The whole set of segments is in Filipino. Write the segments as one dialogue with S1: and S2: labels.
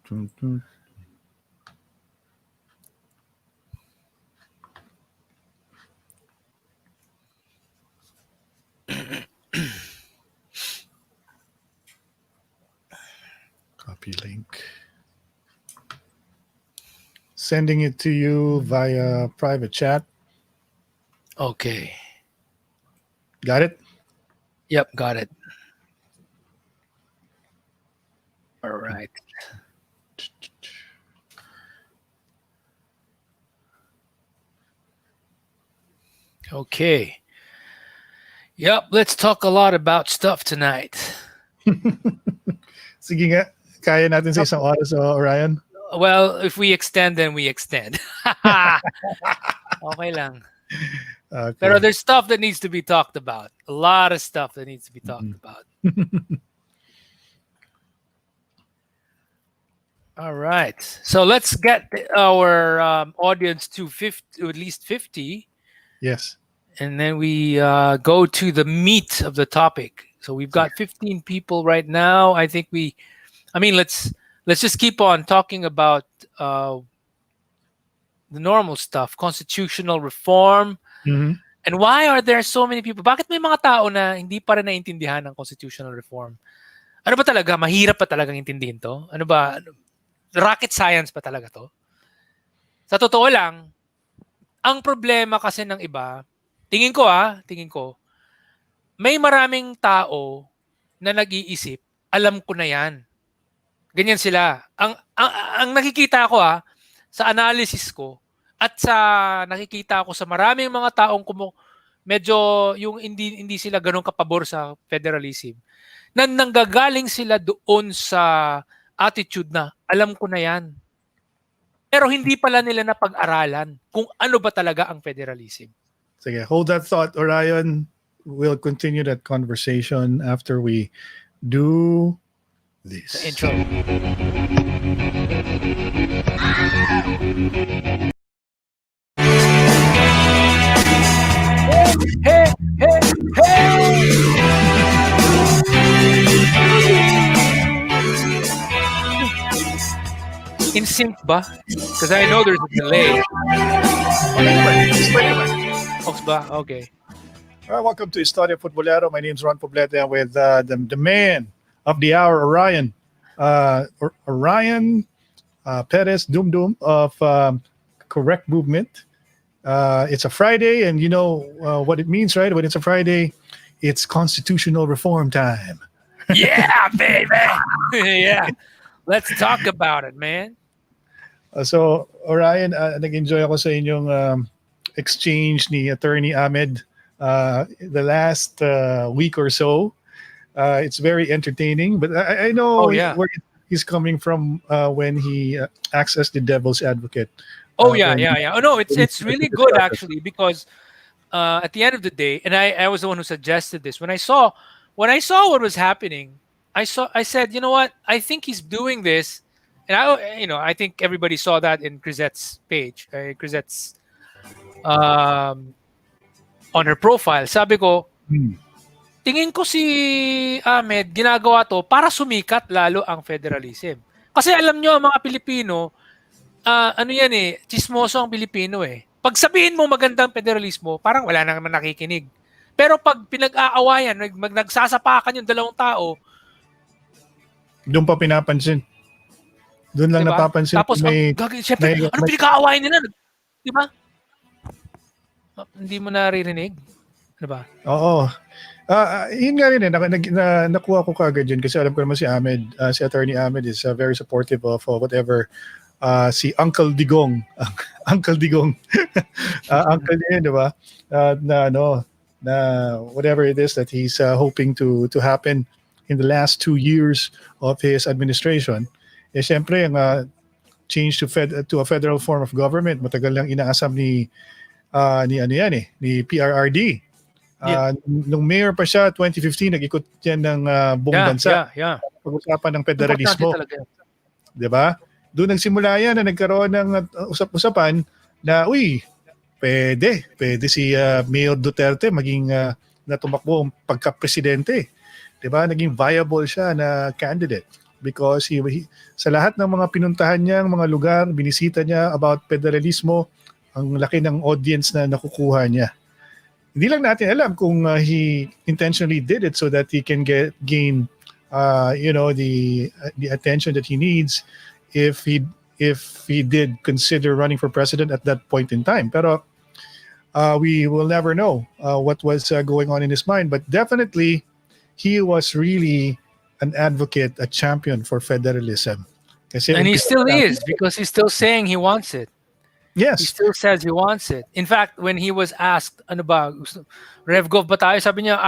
S1: Copy link. Sending it to you via private chat.
S2: Okay.
S1: Got it?
S2: Yep, got it. All right. Okay. Yep, let's talk a lot about stuff tonight.
S1: Sige nga, kaya natin sa isang oras, Orion.
S2: Well, if we extend, then we extend. Okay lang.
S1: Okay.
S2: Pero there's stuff that needs to be talked about. A lot of stuff that needs to be talked about. All right. So let's get our audience to 50, at least 50.
S1: Yes.
S2: And then we go to the meat of the topic. So we've got 15 people right now. I think let's just keep on talking about the normal stuff, constitutional reform.
S1: Mm-hmm.
S2: And why are there so many people? Bakit may mga tao na hindi pa rin naintindihan ng constitutional reform? Ano ba talaga? Mahirap pa talagang intindihin to? Ano ba? Rocket science pa talaga to? Sa totoo lang, ang problema kasi ng iba, tingin ko, may maraming tao na nag-iisip, alam ko na yan. Ganyan sila. Ang nakikita ko sa analysis ko at sa nakikita ko sa maraming mga taong medyo yung hindi sila ganun kapabor sa federalism, na nanggagaling sila doon sa attitude na alam ko na yan. Pero hindi pala nila napag-aralan kung ano ba talaga ang federalism.
S1: Sige, hold that thought, Orion. We'll continue that conversation after we do this.
S2: The intro. Hey, hey, hey! In sync ba? Because I know there's a delay. Ox ba? Okay.
S1: All right, welcome to Istoryang Futbolero. My name is Ron Poblete with the man of the hour, Orion. Orion Perez Dum of Correct Movement. It's a Friday, and you know what it means, right? When it's a Friday, it's constitutional reform time.
S2: Yeah, baby! Yeah. Let's talk about it, man.
S1: So, Orion, nag-enjoy ako sa inyong exchange ni Attorney Ahmed the last week or so. It's very entertaining, but I know where he's coming from when he acts as the devil's advocate.
S2: Oh, yeah. Oh, no, it's really good, actually, because at the end of the day, and I was the one who suggested this, when I saw what was happening, I said, you know what? I think he's doing this, and I think everybody saw that in Crisette's page, Crisette's on her profile. Sabi ko, tingin ko si Ahmed ginagawa to para sumikat lalo ang federalism. Kasi alam nyo, mga Pilipino, chismoso ang Pilipino eh. Pag sabihin mo magandang federalismo, parang wala na naman nakikinig. Pero pag pinag-aawayan, nagsasapakan yung dalawang tao,
S1: doon pa pinapansin. Doon lang napapansin.
S2: Tapos, siyempre, ano pinag-aawayan nila? Diba? Hindi mo naririnig? Ano ba?
S1: Oo. Yun nga rin nakuha ko kagad yun kasi alam ko naman si Ahmed, si Attorney Ahmed is very supportive of whatever si Uncle Digong. Uncle Digong. Uncle din, di ba? Na whatever it is that he's hoping to happen in the last 2 years of his administration, siyempre ang change to a federal form of government, matagal lang inaasam ni PRRD. Nung mayor pa siya, 2015, nag-ikot yan ng buong bansa. Pag-usapan ng federalismo. Diba? Doon nagsimula yan na nagkaroon ng usap-usapan na, pwede si Mayor Duterte maging natumakbo ang pagka-presidente. Diba? Naging viable siya na candidate. because sa lahat ng mga pinuntahan niya, mga lugar, binisita niya about federalismo, ang laki ng audience na nakukuha niya. Hindi lang natin alam kung he intentionally did it so that he can gain the attention that he needs if he did consider running for president at that point in time. Pero we will never know what was going on in his mind. But definitely, he was really an advocate, a champion for federalism. Kasi
S2: And he still is, because he's still saying he wants it.
S1: Yes.
S2: He still says he wants it. In fact, when he was asked, ano ba, RevGov ba tayo? Sabi niya,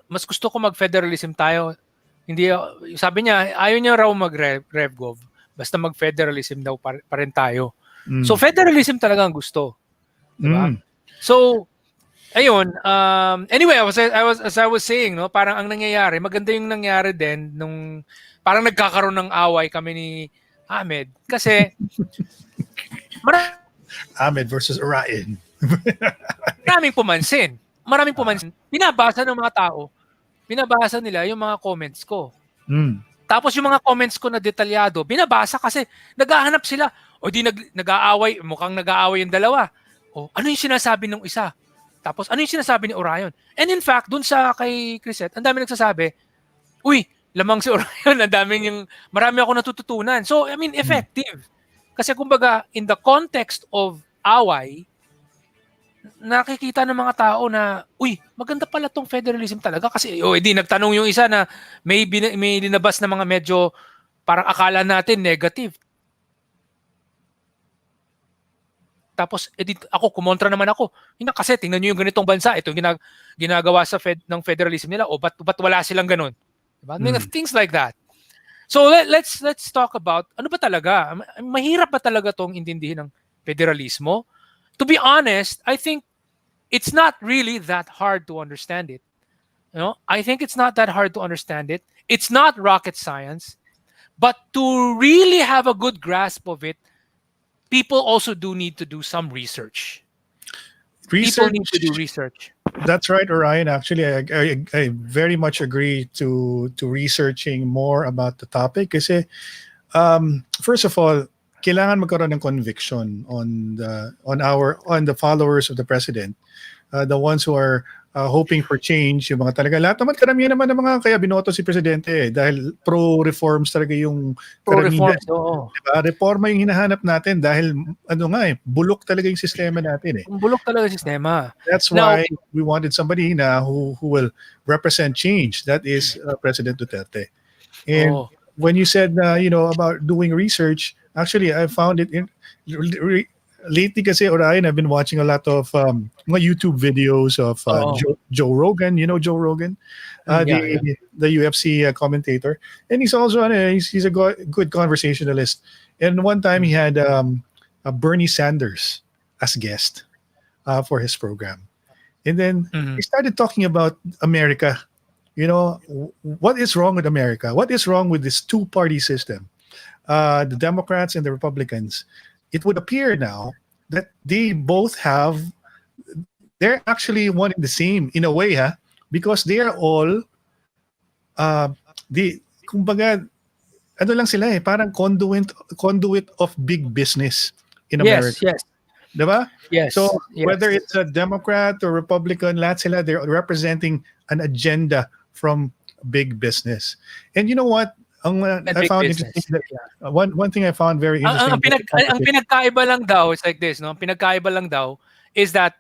S2: mas gusto ko mag-federalism tayo. Hindi, sabi niya, ayaw niya raw mag-RevGov. Basta mag-federalism daw pa rin tayo. So, federalism talaga ang gusto. Diba? So, ayun. Anyway, as I was saying, no, parang ang nangyayari, maganda yung nangyari din nung parang nagkakaroon ng away kami ni Ahmed. Kasi,
S1: Ahmed versus Orion.
S2: maraming pumansin. Binabasa ng mga tao. Binabasa nila yung mga comments ko. Tapos yung mga comments ko na detalyado, binabasa kasi naghahanap sila. O di nag-aaway, mukhang nag-aaway yung dalawa. O ano yung sinasabi ng isa? Tapos ano yung sinasabi ni Orion? And in fact, dun sa kay Crisette, ang dami nagsasabi, uy, lamang si Orion, marami ako natututunan. So, I mean, effective. Kasi kumbaga, in the context of away, nakikita ng mga tao na, uy, maganda pala tong federalism talaga. Kasi, di nagtanong yung isa na may linabas na mga medyo parang akala natin negative. Tapos, ako, kumontra naman ako. Hindi kasi, tingnan nyo yung ganitong bansa. Ito yung ginagawa ng federalism nila. O, ba't wala silang ganun? Diba? I mean, things like that. So, let's talk about, ano ba talaga? Mahirap ba talaga tong intindihin ng federalismo? To be honest, I think it's not really that hard to understand it. You know, I think it's not that hard to understand it. It's not rocket science. But to really have a good grasp of it, people also do need to do some research. People need to do research.
S1: That's right, Orion. Actually, I very much agree to researching more about the topic. Kasi, first of all, kailangan magkaroon ng conviction on the followers of the president, the ones who are hoping for change, yung mga talaga lahat naman karamihan naman ng mga kaya binoto si presidente dahil pro-reforms talaga yung
S2: pro-reforms. Oo.
S1: Diba? Reforma yung hinahanap natin dahil bulok talaga yung sistema natin .
S2: Bulok talaga yung sistema.
S1: That's why we wanted somebody na who will represent change. That is President Duterte. And when you said about doing research, actually I found it lately kasi, Orion, I've been watching a lot of mga YouTube videos of Joe Rogan. You know Joe Rogan? The UFC commentator. And he's also he's a good conversationalist. And one time he had Bernie Sanders as guest for his program. And then he started talking about America. You know, what is wrong with America? What is wrong with this two-party system? The Democrats and the Republicans. It would appear now that they're actually one and the same in a way, because they are all, kumbaga, ano lang sila parang conduit of big business in America.
S2: Yes.
S1: Diba?
S2: Yes.
S1: So whether it's a Democrat or Republican, lahat sila, they're representing an agenda from big business. And you know what? I found interesting that one thing I found very interesting.
S2: Ang pinagkaiba lang daw is like this, no? Ang pinagkaiba lang daw is that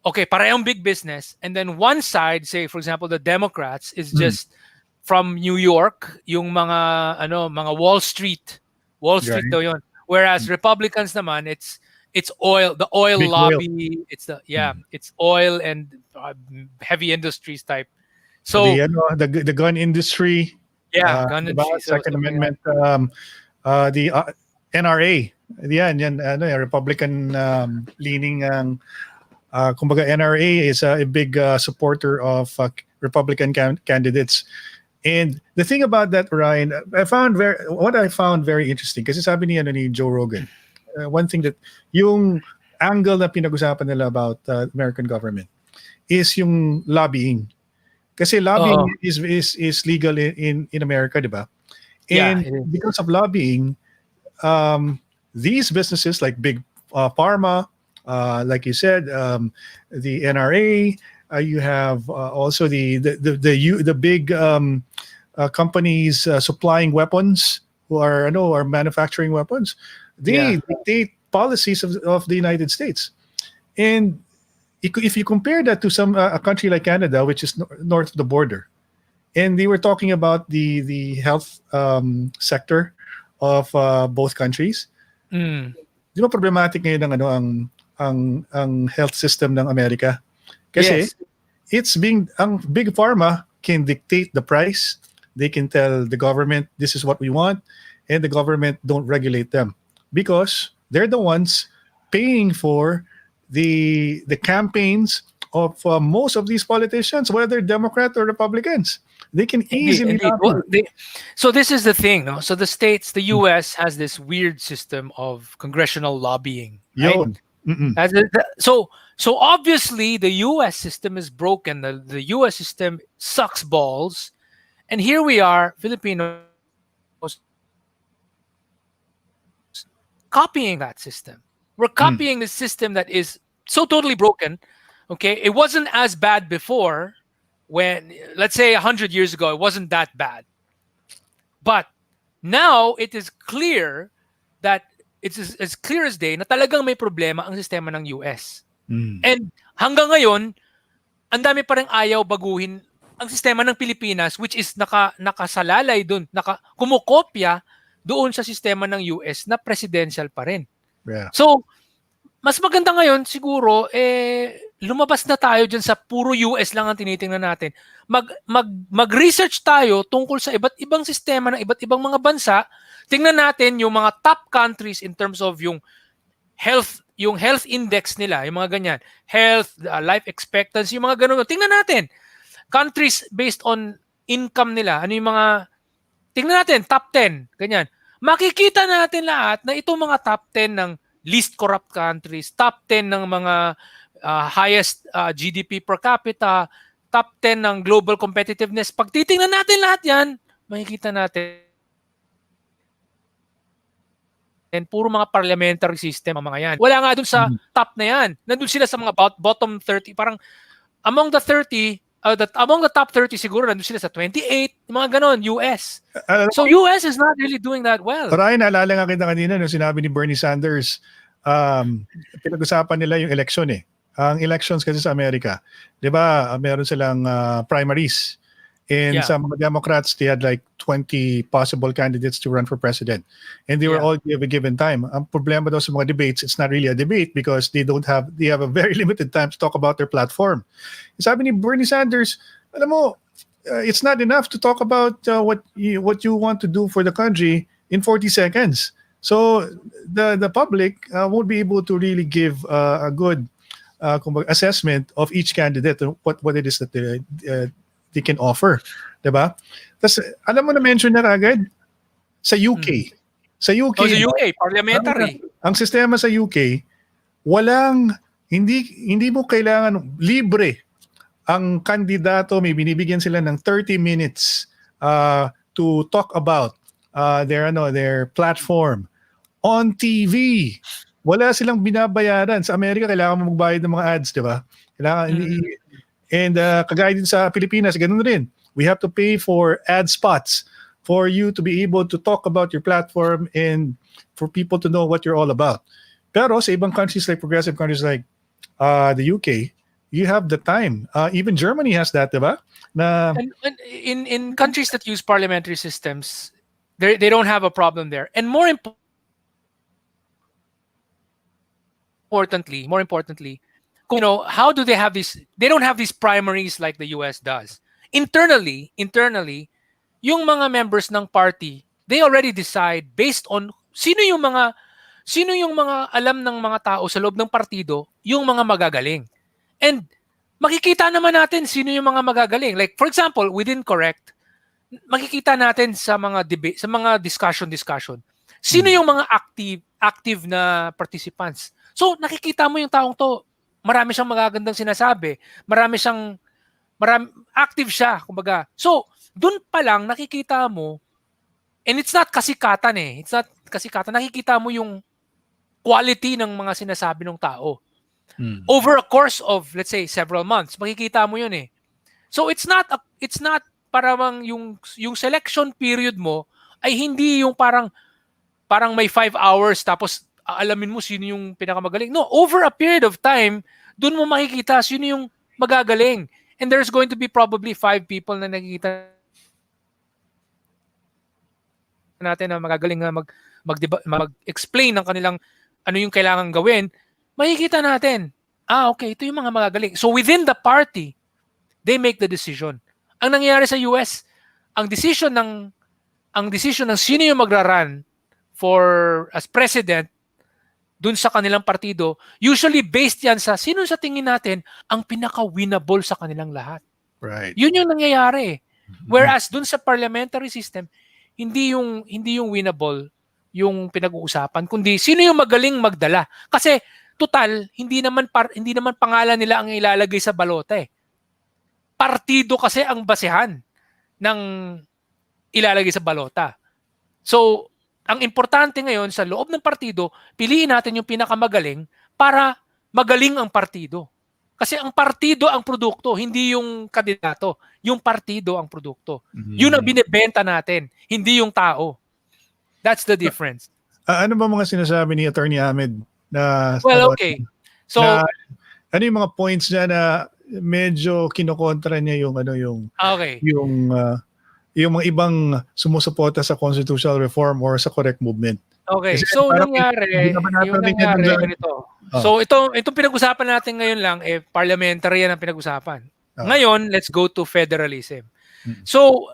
S2: parehong big business, and then one side, say for example the Democrats, is just from New York, yung mga Wall Street daw yun. Whereas Republicans naman, it's oil, the oil big lobby, oil. It's oil and heavy industries type. So
S1: the gun industry.
S2: Gun industry.
S1: Second Amendment, the NRA. Republican leaning kumbaga NRA is a big supporter of Republican candidates. And the thing about that, Ryan, what I found very interesting, kasi sabi ni Joe Rogan, one thing that yung angle na pinag-usapan nila about American government is yung lobbying. Kasi lobbying is legal in America, di ba?
S2: Yeah,
S1: And
S2: it is.
S1: because of lobbying, these businesses like big pharma, like you said, the NRA, you have also the big companies supplying weapons who are are manufacturing weapons. They
S2: Yeah.
S1: dictate policies of the United States. And if you compare that to a country like Canada, which is north of the border, and they were talking about the health sector of both countries.
S2: Mm.
S1: Di ba problematic ngayon ang health system ng Amerika? Kasi
S2: Yes.
S1: ang big pharma can dictate the price. They can tell the government this is what we want, and the government don't regulate them because they're the ones paying for the campaigns of most of these politicians, whether Democrat or Republicans. They can
S2: Indeed,
S1: easily
S2: indeed. Well,
S1: lobby.
S2: so this is the thing, no? So the U.S. has this weird system of congressional lobbying, right?
S1: Yun. Mm-mm.
S2: So obviously the U.S. system is broken. The U.S. system sucks balls, and here we are, Filipinos, copying that system. We're
S1: Mm.
S2: copying the system that is so totally broken. Okay, it wasn't as bad before. When, let's say, 100 years ago, it wasn't that bad. But now it is clear that it's as clear as day na talagang may problema ang sistema ng US.
S1: Mm.
S2: And hanggang ngayon, ang dami pa ring ayaw baguhin ang sistema ng Pilipinas, which is nakasalalay doon, kumukopya doon sa sistema ng US na presidential pa rin.
S1: Yeah.
S2: So, mas maganda ngayon siguro lumabas na tayo diyan sa puro US lang ang tinitingnan natin. Mag-research tayo tungkol sa iba't ibang sistema ng iba't ibang mga bansa. Tingnan natin yung mga top countries in terms of yung health index nila, yung mga ganyan. Health, life expectancy, yung mga ganun. Tingnan natin. Countries based on income nila. Ano yung mga tingnan natin top 10, ganyan. Makikita natin lahat na itong mga top 10 ng least corrupt countries, top 10 ng mga highest GDP per capita, top 10 ng global competitiveness. Pag titingnan natin lahat yan, makikita natin puro mga parliamentary system ang mga yan. Wala nga dun sa top na yan. Nandun sila sa mga bottom 30. Parang among the 30, among the top 30 siguro, nandun sila sa 28, mga ganon, US. So US is not really doing that well.
S1: Parang naalala nga kita kanina nung sinabi ni Bernie Sanders, pinag-usapan nila yung election eh. Ang elections kasi sa Amerika, di ba, meron silang primaries. And sa mga Democrats, they had like 20 possible candidates to run for president. And they were all given time. Ang problema daw sa mga debates, it's not really a debate because they have a very limited time to talk about their platform. Sabi ni Bernie Sanders, alam mo, it's not enough to talk about what you want to do for the country in 40 seconds. So the public won't be able to really give a good assessment of each candidate, what it is that they can offer, 'di ba? Tapos alam mo na mention na kagad sa UK. Sa UK,
S2: sa UK parliamentary.
S1: Ang sistema sa UK, hindi mo kailangan libre ang kandidato, may binibigyan sila ng 30 minutes to talk about their platform on TV. Wala silang binabayaran. Sa Amerika, kailangan mo magbayad ng mga ads, di ba? And kagaya din sa Pilipinas, ganun rin. We have to pay for ad spots for you to be able to talk about your platform and for people to know what you're all about. Pero sa ibang countries like progressive countries like the UK, you have the time. Even Germany has that, di ba?
S2: And in countries that use parliamentary systems, they don't have a problem there. And more importantly, how do they have these? They don't have these primaries like the US does. Internally, yung mga members ng party, they already decide based on sino yung mga alam ng mga tao sa loob ng partido, yung mga magagaling. And makikita naman natin sino yung mga magagaling. Like for example, within Correct, makikita natin sa mga debate, sa mga discussion. Sino yung mga active na participants? So nakikita mo yung taong to, marami siyang magagandang sinasabi, marami active siya, kumbaga. So doon pa lang nakikita mo And it's not kasikatan eh. It's not kasikatan. Nakikita mo yung quality ng mga sinasabi ng tao. Over a course of, let's say, several months, makikita mo yun eh. So it's not parang yung selection period mo ay hindi yung parang may 5 hours tapos aalamin mo sino yung pinakamagaling. No, over a period of time, dun mo makikita sino yung magagaling. And there's going to be probably 5 people na nakikita natin na magagaling na mag-explain ng kanilang ano yung kailangan gawin. Makikita natin, okay, ito yung mga magagaling. So within the party, they make the decision. Ang nangyayari sa US, ang decision ng sino yung magra-run as president dun sa kanilang partido, usually based yan sa sino sa tingin natin ang pinaka-winnable sa kanilang lahat.
S1: Right.
S2: Yun yung nangyayari. Whereas dun sa parliamentary system, hindi yung winnable yung pinag-uusapan, kundi sino yung magaling magdala. Kasi total, hindi naman pangalan nila ang ilalagay sa balota eh. Partido kasi ang basehan ng ilalagay sa balota. So, ang importante ngayon sa loob ng partido, piliin natin yung pinakamagaling para magaling ang partido. Kasi ang partido ang produkto, hindi yung kandidato. Yung partido ang produkto. Yun ang binibenta natin, hindi yung tao. That's the difference.
S1: Ano ba mga sinasabi ni Attorney Ahmed na
S2: well, okay. So,
S1: ano yung mga points niya na medyo kinokontra niya yung
S2: okay.
S1: Yung mga ibang sumusuporta sa constitutional reform or sa correct movement.
S2: Okay. Kasi so nangyari ganito. So itong pinag-usapan natin ngayon lang parliamentary yan ang pinag-usapan. Ngayon, let's go to federalism. So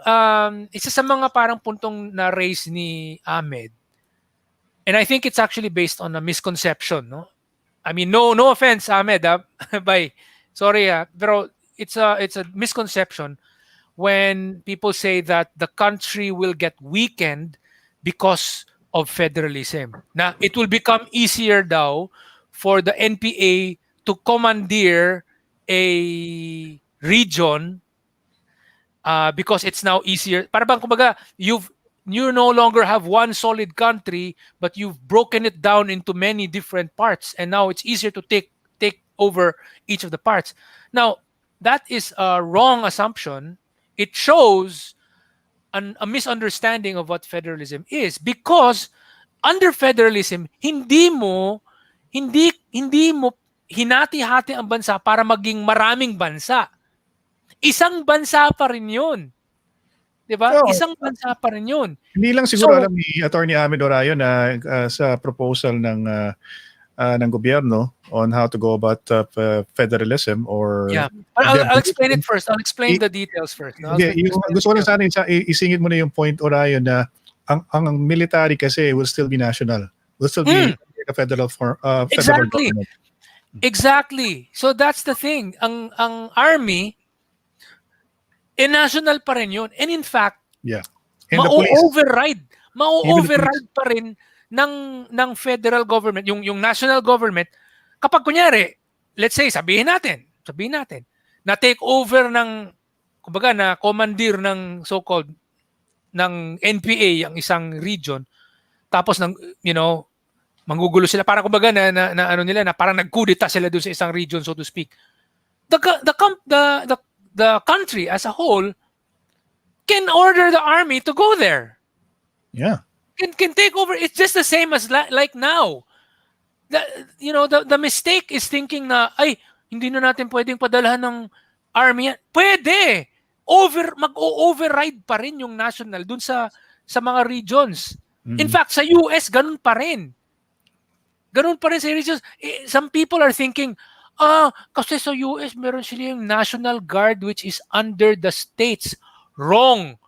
S2: isa sa mga parang puntong na raise ni Ahmed, and I think it's actually based on a misconception, no? I mean, no offense, Ahmed, bye. Sorry, pero it's a misconception when people say that the country will get weakened because of federalism. Now, it will become easier daw for the NPA to commandeer a region because it's now easier. Para bang kumbaga, you no longer have one solid country, but you've broken it down into many different parts, and now it's easier to take over each of the parts. Now, that is a wrong assumption. It shows a misunderstanding of what federalism is, because under federalism, hindi mo hinati-hati ang bansa para maging maraming bansa. Isang bansa pa rin 'yun. 'Di ba?
S1: So,
S2: Isang bansa pa rin 'yun.
S1: Hindi lang siguro alam ni Attorney Ahmed Orayon na sa proposal ng gobyerno on how to go about federalism or...
S2: Yeah. I'll explain it first. I'll explain the details first. No?
S1: Gusto ko lang sana isingit mo na yung point, Orayon, na ang military kasi will still be national. Will still be a federal government.
S2: Exactly. So that's the thing. Ang army, national pa rin yun. And in fact, ma-override pa rin ng federal government, yung national government, kapag kunyari, let's say, sabihin natin, na take over kumbaga na commandeer ng so-called, ng NPA, ang isang region, tapos manggugulo sila, parang kumbaga na parang nagkudita sila doon sa isang region, so to speak. The country as a whole can order the army to go there.
S1: Yeah.
S2: Can take over. It's just the same as like now. The mistake is thinking na hindi na natin pwedeng padalhan ng army yan. Pwede. Mag-override pa rin yung national dun sa mga regions. In fact, sa US ganun pa rin. Ganun pa rin sa regions. Some people are thinking, kasi sa US meron sila yung National Guard which is under the states. Wrong.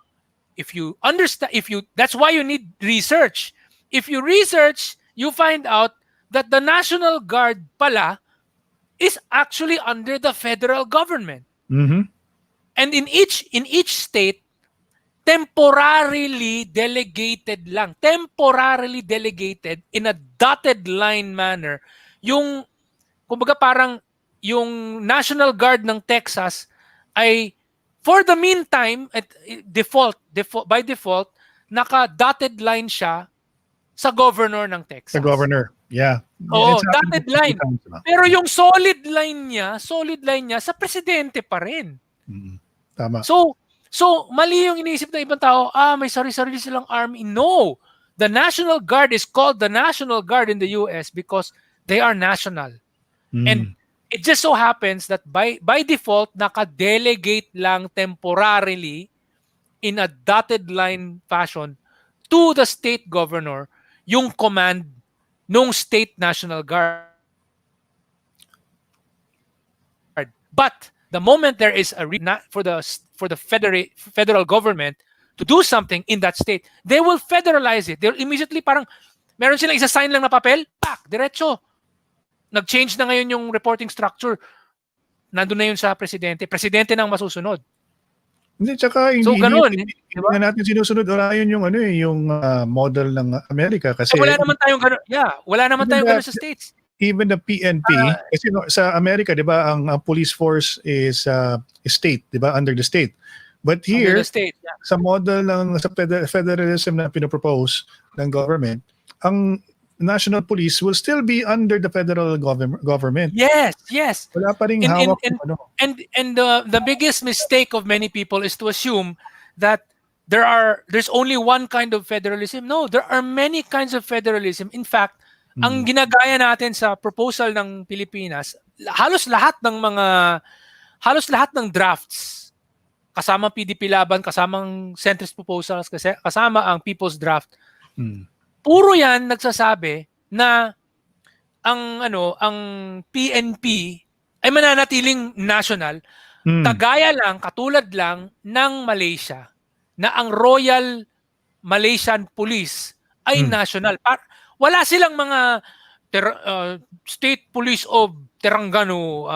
S2: If you understand, that's why you need research. If you research, you find out that the National Guard pala is actually under the federal government. And in each state, temporarily delegated in a dotted line manner, kumbaga parang yung National Guard ng Texas ay, for the meantime, by default, naka-dotted line siya sa governor ng Texas.
S1: The governor. Yeah.
S2: Oo,
S1: It's happened
S2: dotted
S1: a few
S2: line.
S1: times na.
S2: Pero yung solid line niya sa presidente pa rin.
S1: Tama.
S2: So mali yung iniisip ng ibang tao, may sarili silang army. No! The National Guard is called the National Guard in the US because they are national. And it just so happens that by default, naka-delegate lang temporarily in a dotted line fashion to the state governor yung command nung state National Guard. But the moment there is a for the federal government to do something in that state, they will federalize it. They'll immediately meron silang isa-sign lang na papel, diretso. Nag-change na ngayon yung reporting structure. Nandun na yun sa presidente. Presidente nang masusunod.
S1: Hindi, tsaka
S2: ganun,
S1: hindi na natin sinusunod orayon yung yung model ng Amerika kasi
S2: wala naman tayong ganun. Yeah, wala naman tayong ganun sa states.
S1: Even the PNP, kasi sa Amerika, di ba, ang police force is state, di ba, under the state. But here,
S2: state,
S1: sa model ng sa federalism na pinopropose ng government, ang national police will still be under the federal government.
S2: Yes.
S1: Wala pa ring hawak
S2: And the biggest mistake of many people is to assume that there's only one kind of federalism. No, there are many kinds of federalism. In fact, ang ginagaya natin sa proposal ng Pilipinas, halos lahat ng drafts, kasama PDP laban, kasamang centrist proposals, kasama ang People's Draft. Puro yan nagsasabi na ang PNP ay mananatiling national, katulad lang ng Malaysia, na ang Royal Malaysian Police ay national. Wala silang mga State Police of Terengganu,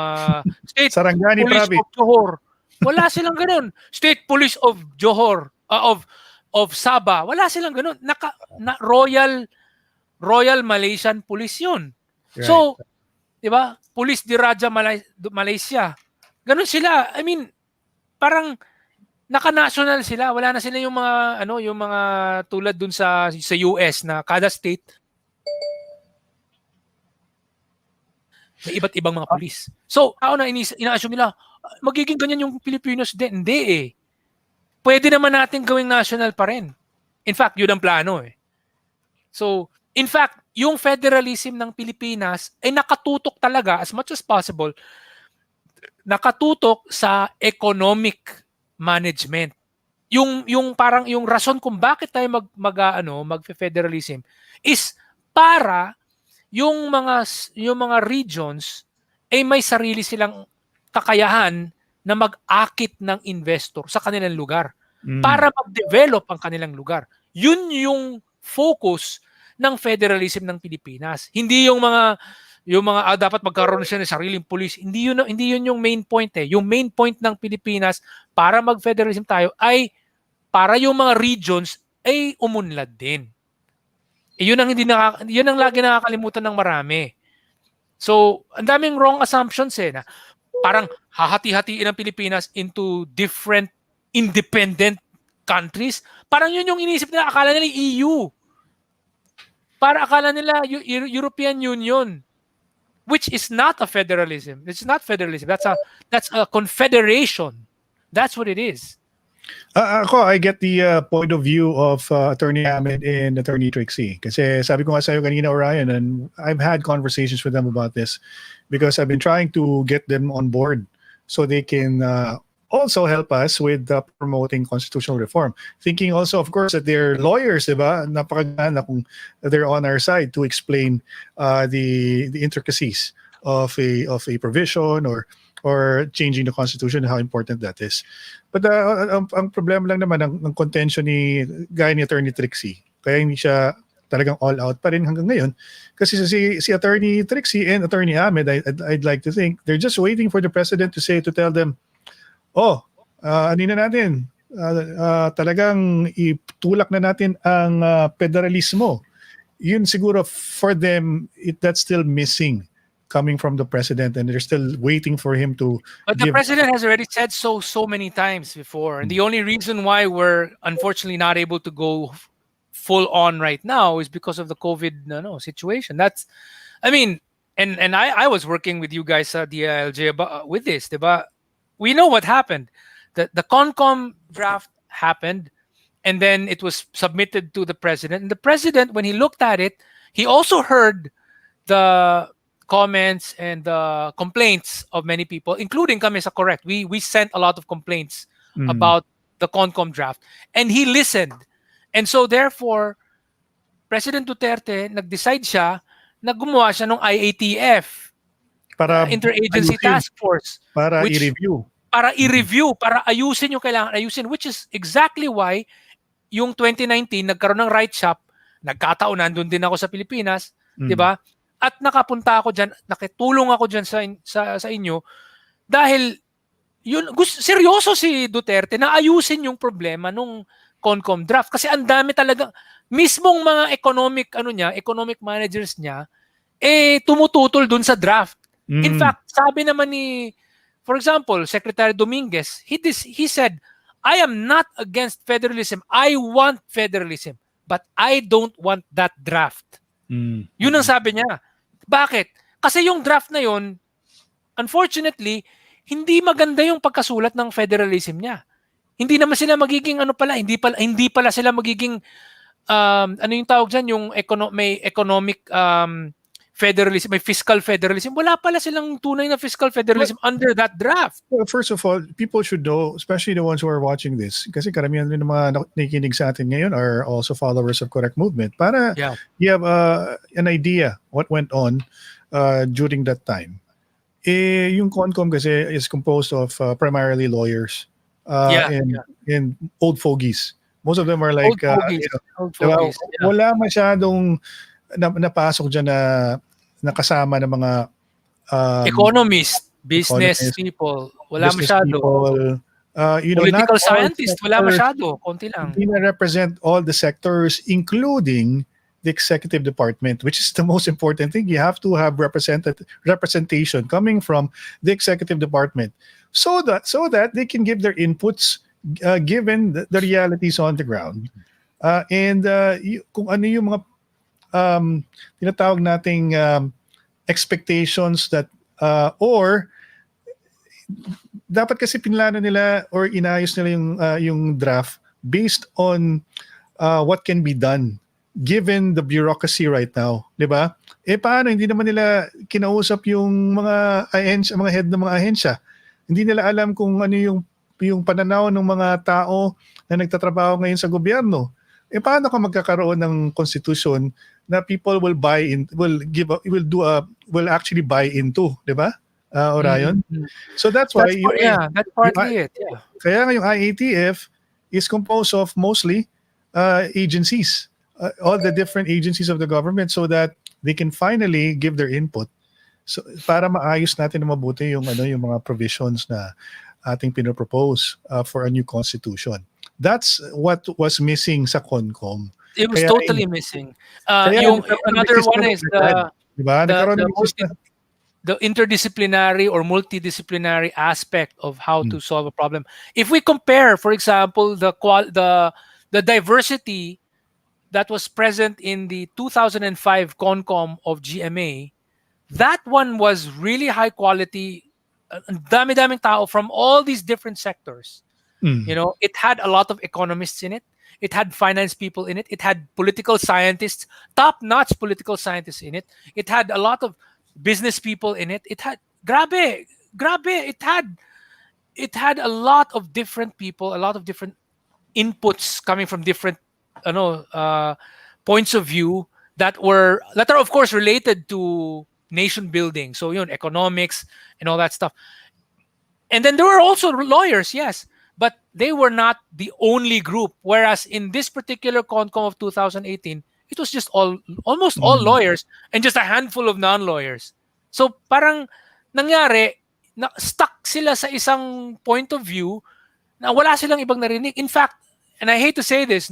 S2: State
S1: Sarangani
S2: Police
S1: Province
S2: of Johor. Wala silang ganun. State Police of Johor, of Sabah. Wala silang ganun. Royal Malaysian Police yun.
S1: Right.
S2: So, di ba? Police di Raja Malaysia. Ganun sila. I mean, parang naka-national sila. Wala na sila yung mga tulad dun sa US na kada state may iba't ibang mga police. So, ina-assume nila, magiging ganyan yung Pilipinos din. Hindi eh. Pwede naman natin gawing national pa rin. In fact, yun ang plano eh. So, in fact, yung federalism ng Pilipinas ay nakatutok talaga as much as possible, nakatutok sa economic management. Yung parang yung rason kung bakit tayo mag-federalism is para yung mga regions ay may sarili silang kakayahan na mag-akit ng investor sa kanilang lugar para mag-develop ang kanilang lugar. Yun yung focus ng federalism ng Pilipinas. Hindi yung mga dapat magkaroon siya ng sariling police. Hindi yun yung main point eh. Yung main point ng Pilipinas para mag-federalism tayo ay para yung mga regions ay umunlad din. Yun ang lagi nakakalimutan ng marami. So, ang daming wrong assumptions na parang hahati-hatiin ang Pilipinas into different independent countries. Parang yun yung iniisip nila, akala nila EU. Para akala nila European Union, which is not a federalism. It's not federalism. That's a confederation. That's what it is.
S1: I get the point of view of Attorney Ahmed and Attorney Trixie. Kasi sabi ko nga sa'yo kanina, Orion, and I've had conversations with them about this because I've been trying to get them on board so they can also help us with promoting constitutional reform. Thinking also, of course, that they're lawyers, diba? Napakagana kung they're on our side to explain the intricacies of a provision or changing the constitution and how important that is. But ang problema lang naman ng contention ni Attorney Trixie, kaya hindi siya talagang all out pa rin hanggang ngayon kasi si Attorney Trixie and Attorney Ahmed, I'd like to think they're just waiting for the president to tell them, natin, talagang itulak na natin ang federalismo. Yun siguro for them, that's still missing coming from the president, and they're still waiting for him to
S2: But the
S1: give.
S2: president has already said so many times before. And the only reason why we're unfortunately not able to go full on right now is because of the COVID situation. That's, I mean, and I was working with you guys at the LJ about with this, diba? We know what happened. The Concom draft happened, and then it was submitted to the president. And the president, when he looked at it, he also heard the comments and the complaints of many people, including kami sa Correct. We sent a lot of complaints about the Concom draft, and he listened. And so therefore, President Duterte nag-decide siya na gumawa siya ng IATF,
S1: para
S2: Interagency
S1: ayusin,
S2: Task Force,
S1: para
S2: which
S1: i-review.
S2: para i-review, para ayusin yung kailangan ayusin, which is exactly why yung 2019 nagkaroon ng right shop, nagkataon nandun din ako sa Pilipinas, 'di ba? At nakapunta ako diyan, nakitulong ako diyan sa inyo dahil yun seryoso si Duterte na ayusin yung problema nung Concom draft kasi ang dami talaga mismong mga economic managers niya tumututol dun sa draft. In fact, sabi naman ni, for example, Secretary Dominguez, he said, I am not against federalism. I want federalism, but I don't want that draft. Yun ang sabi niya. Bakit? Kasi yung draft na yun, unfortunately, hindi maganda yung pagkasulat ng federalism niya. Hindi naman sila magiging hindi pala sila magiging ano yung tawag dyan, yung may economic federalism, may fiscal federalism. Wala pala silang tunay na fiscal federalism under that draft.
S1: Well, first of all, people should know, especially the ones who are watching this, kasi karamihan din ng mga nakikinig sa atin ngayon are also followers of Correct Movement, para you have an idea what went on during that time. Yung Concom kasi is composed of primarily lawyers and old fogies. Most of them are like
S2: old fogies.
S1: Wala masyadong napasok dyan na nakasama ng mga
S2: economists, business people, wala masyado.
S1: People,
S2: political scientists, wala masyado, konti lang.
S1: Hindi na represent all the sectors, including the executive department, which is the most important thing. You have to have representation coming from the executive department, so that they can give their inputs given the realities on the ground. Kung ano yung mga tinatawag nating expectations that or dapat kasi pinlano nila or inayos nila yung draft based on what can be done given the bureaucracy right now, 'di ba? Paano hindi naman nila kinausap yung mga ahensya, mga head ng mga ahensya? Hindi nila alam kung ano yung pananaw ng mga tao na nagtatrabaho ngayon sa gobyerno. Paano ka magkakaroon ng constitution na people will actually buy into, 'di ba? Orion. So that's why
S2: that's partly it. Yeah.
S1: Kaya nga yung IATF is composed of mostly agencies, all the different agencies of the government, so that they can finally give their input. So para maayos natin na mabuti yung mga provisions na ating pinopropose for a new constitution. That's what was missing sa Concom.
S2: It was totally missing. Another one is the interdisciplinary or multidisciplinary aspect of how to solve a problem. If we compare, for example, the diversity that was present in the 2005 Concom of GMA, that one was really high quality. Dami-daming tao from all these different sectors. It had a lot of economists in it. It had finance people in it. It had political scientists, top-notch political scientists in it. It had a lot of business people in it. It had grabe. It had a lot of different people, a lot of different inputs coming from different points of view that are of course related to nation building. So economics and all that stuff. And then there were also lawyers, yes. But they were not the only group. Whereas in this particular Concom of 2018, it was just almost all lawyers and just a handful of non-lawyers. So parang nangyari, stuck sila sa isang point of view na wala silang ibang narinig. In fact, and I hate to say this,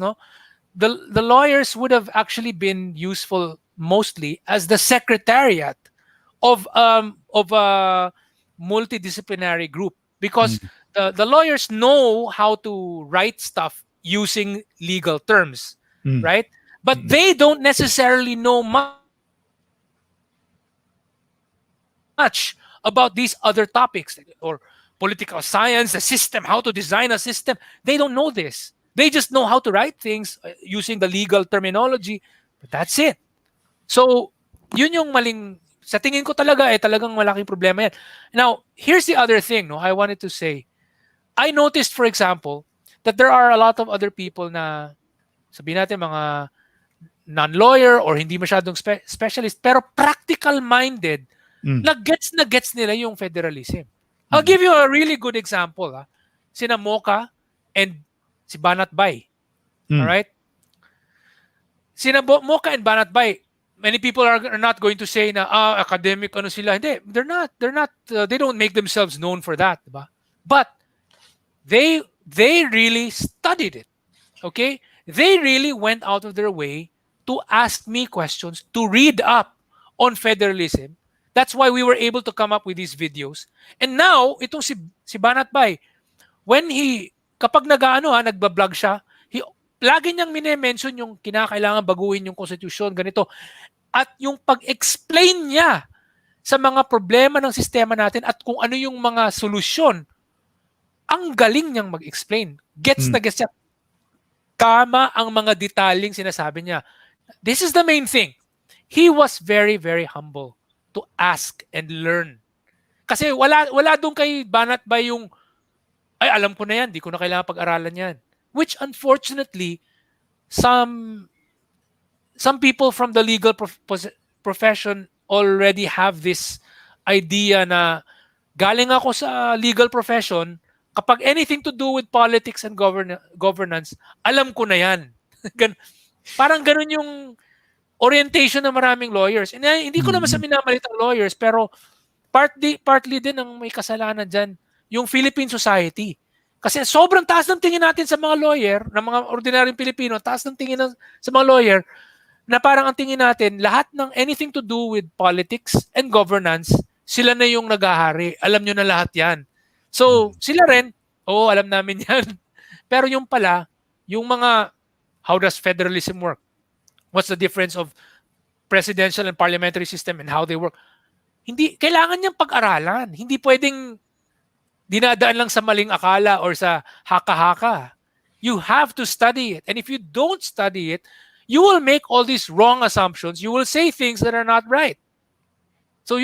S2: the lawyers would have actually been useful mostly as the secretariat of a multidisciplinary group, because the lawyers know how to write stuff using legal terms,
S1: Mm.
S2: right? But they don't necessarily know much about these other topics, or political science, the system, how to design a system. They don't know this. They just know how to write things using the legal terminology, but that's it. So, yun yung maling, sa tingin ko talaga, talagang malaking problema yan. Now, here's the other thing, no, I wanted to say. I noticed, for example, that there are a lot of other people na, sabihin natin, mga non-lawyer or hindi masyadong specialist, pero practical-minded, na gets nila yung federalism. I'll give you a really good example. Sina Mocha and si Banat Bay. Alright? Sina Mocha and Banat Bay, many people are not going to say na academic ano sila. Hindi, they're not they don't make themselves known for that, diba? But they really studied it. Okay? They really went out of their way to ask me questions, to read up on federalism. That's why we were able to come up with these videos. And now, itong si Banat Bay, when kapag nagbablog siya, lagi niyang mine-mention yung kinakailangan baguhin yung konstitusyon, ganito. At yung pag-explain niya sa mga problema ng sistema natin at kung ano yung mga solusyon, ang galing niyang mag-explain. Gets na gets niya. Tama ang mga detaling sinasabi niya. This is the main thing. He was very, very humble to ask and learn. Kasi wala doon kay Banat ba yung, ay, alam ko na yan, di ko na kailangan pag-aralan yan. Which unfortunately, some people from the legal profession already have this idea na galing ako sa legal profession, kapag anything to do with politics and governance, alam ko na yan. Parang ganun yung orientation ng maraming lawyers. And hindi ko naman sa minamalit ang lawyers, pero partly din ang may kasalanan dyan, yung Philippine society. Kasi sobrang taas ng tingin natin sa mga lawyer, ng mga ordinaryong Pilipino, taas ng tingin sa mga lawyer, na parang ang tingin natin, lahat ng anything to do with politics and governance, sila na yung naghahari. Alam nyo na lahat yan. So, sila rin, alam namin yan. Pero yung pala, yung mga, how does federalism work? What's the difference of presidential and parliamentary system and how they work? Hindi, kailangan niyang pag-aralan. Hindi pwedeng dinadaan lang sa maling akala or sa haka-haka. You have to study it. And if you don't study it, you will make all these wrong assumptions. You will say things that are not right. So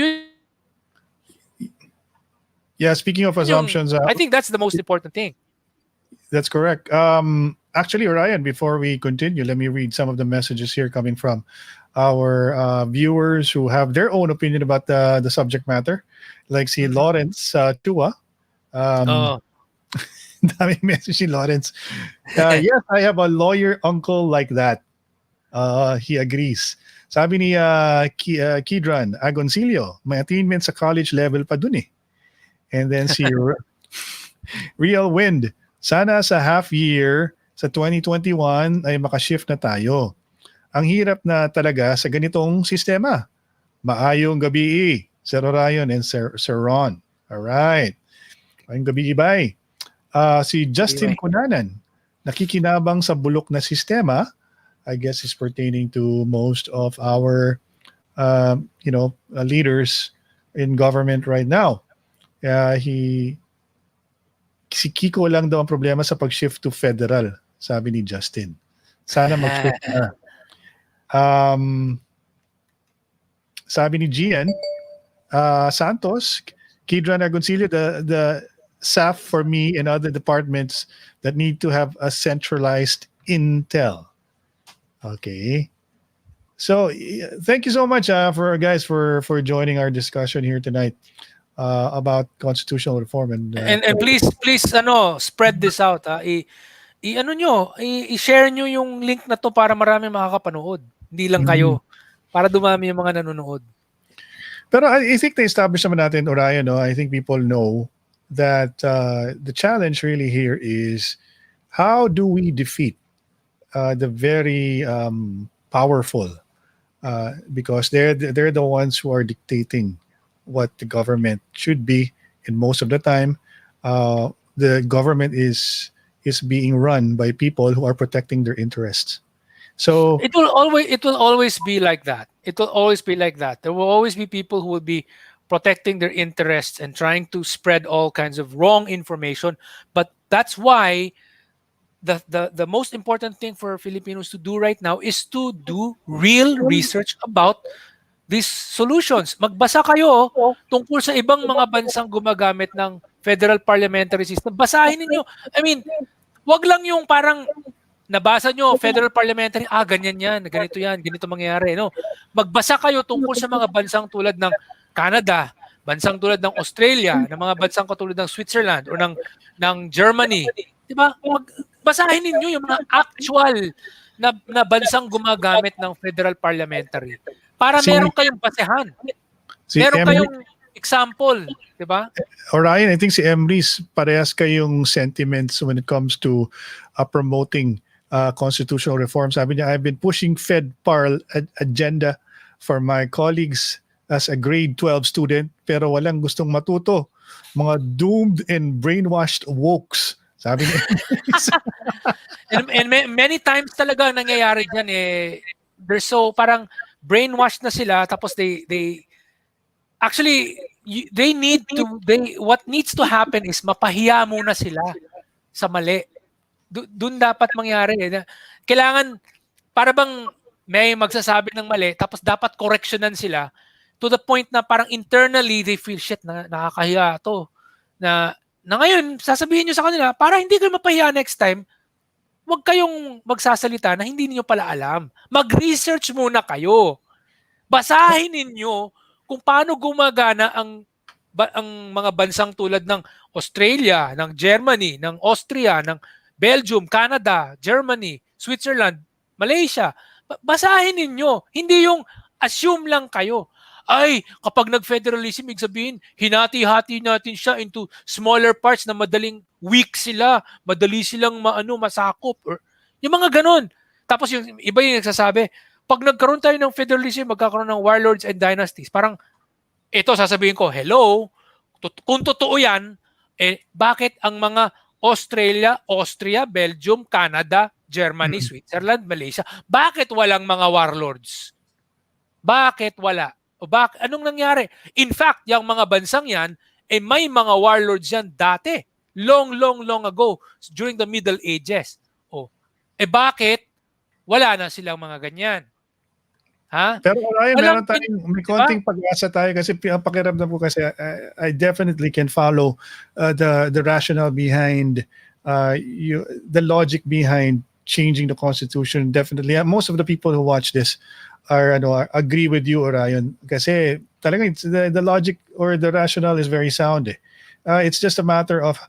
S1: yeah, speaking of assumptions,
S2: I think that's the most important thing.
S1: That's correct. Actually, Ryan, before we continue, let me read some of the messages here coming from our viewers who have their own opinion about the subject matter. Like si Lawrence Tua. Daming message si Lawrence. Yes, I have a lawyer uncle like that. He agrees. Sabi ni Kidran Agoncillo, may attainment sa college level pa dun eh. And then si Real Wind, sana sa half year sa 2021 ay makashift na tayo. Ang hirap na talaga sa ganitong sistema. Maayong gabi, Sir Orion and Sir Ron. Alright. Maayong gabi, Ibay. Si Justin Cunanan, nakikinabang sa bulok na sistema. I guess is pertaining to most of our leaders in government right now. Si Kiko lang daw ang problema sa pag-shift to federal, sabi ni Justin. Sana mag-shift na. Sabi ni Gian Santos, Kidran Agoncillo, the SAF for me and other departments that need to have a centralized intel. Okay. So thank you so much for joining our discussion here tonight about constitutional reform and
S2: please spread this out. I-share nyo yung link na to para marami makakapanood. Hindi lang kayo. Para dumami yung mga nanonood.
S1: Pero I think na-establish naman natin, Orion, no? I think people know that the challenge really here is how do we defeat the very powerful because they're the ones who are dictating what the government should be. And most of the time, the government is being run by people who are protecting their interests. So
S2: It will always be like that. It will always be like that. There will always be people who will be protecting their interests and trying to spread all kinds of wrong information. But that's why the most important thing for Filipinos to do right now is to do real research about these solutions. Magbasa kayo tungkol sa ibang mga bansang gumagamit ng federal parliamentary system. Basahin ninyo. I mean, wag lang yung parang nabasa nyo, federal parliamentary, ganyan yan, ganito mangyayari. No? Magbasa kayo tungkol sa mga bansang tulad ng Canada, bansang tulad ng Australia, ng mga bansang katulad ng Switzerland o ng Germany. Diba? Basahin ninyo yung mga actual na bansang gumagamit ng federal parliamentary. Para meron kayong basehan. Meron kayong example. Diba?
S1: Orion, I think si Emrys, parehas kayong sentiments when it comes to promoting constitutional reform. Sabi niya, I've been pushing FedParl agenda for my colleagues as a grade 12 student, pero walang gustong matuto. Mga doomed and brainwashed wokes. Sabi niya.
S2: and many times talaga nangyayari dyan they're so parang brainwashed na sila, tapos they actually what needs to happen is mapahiya muna sila sa mali. Doon dapat mangyari. Kailangan, para bang may magsasabi ng mali, tapos dapat correctionan sila to the point na parang internally they feel, shit, nakakahiya to. Na ngayon, sasabihin nyo sa kanila, para hindi kayo mapahiya next time, huwag kayong magsasalita na hindi niyo pala alam. Mag-research muna kayo. Basahin ninyo kung paano gumagana ang mga bansang tulad ng Australia, ng Germany, ng Austria, ng Belgium, Canada, Germany, Switzerland, Malaysia. Basahin ninyo. Hindi yung assume lang kayo. Ay, kapag nag-federalism, ibig sabihin, hinati-hati natin siya into smaller parts na madaling weak sila, madali silang masakop. Or, yung mga ganun. Tapos yung iba yung nagsasabi, pag nagkaroon tayo ng federalism, magkakaroon ng warlords and dynasties. Parang, ito sasabihin ko, hello, kung totoo yan, bakit ang mga Australia, Austria, Belgium, Canada, Germany, Switzerland, Malaysia, bakit walang mga warlords? Bakit wala? O anong nangyari? In fact, yung mga bansang yan, may mga warlords yan dati. Long ago, during the Middle Ages. Bakit wala na silang mga ganyan? Ha?
S1: Pero Ryan, meron tayong, may konting pag-asa tayo kasi pakiramdam ko kasi I definitely can follow the rationale behind the logic behind changing the constitution. Definitely, most of the people who watch this are agree with you, Orion, kasi talagang the logic or the rationale is very sound. It's just a matter of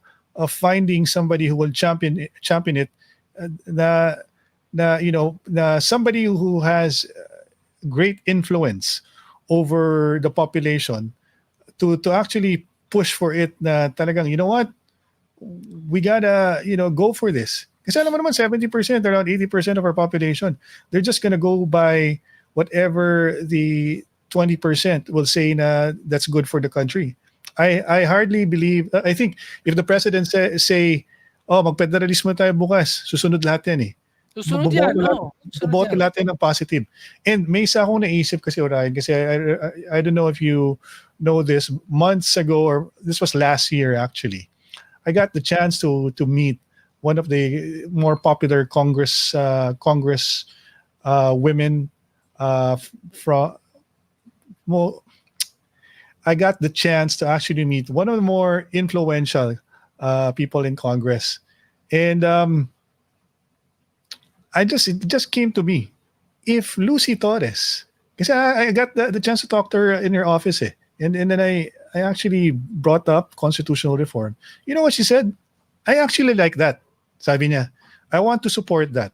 S1: finding somebody who will champion it, na somebody who has great influence over the population to actually push for it, na talagang, you know what, we gotta go for this. Kasi alam mo naman 70%, around 80% of our population, they're just gonna go by whatever the 20% will say na that's good for the country. I hardly believe, I think if the president say mag-federalismo tayo bukas, susunod lahat yan
S2: Susunod yan,
S1: Boboto lahat yan ng positive. And may isa akong naisip kasi, Orion, kasi I don't know if you know this, months ago, or this was last year actually, I got the chance to meet one of the more popular women I got the chance to actually meet one of the more influential people in Congress. And it just came to me, if Lucy Torres, because I got the chance to talk to her in her office, and then I actually brought up constitutional reform. You know what she said? I actually like that. Sabi niya, I want to support that.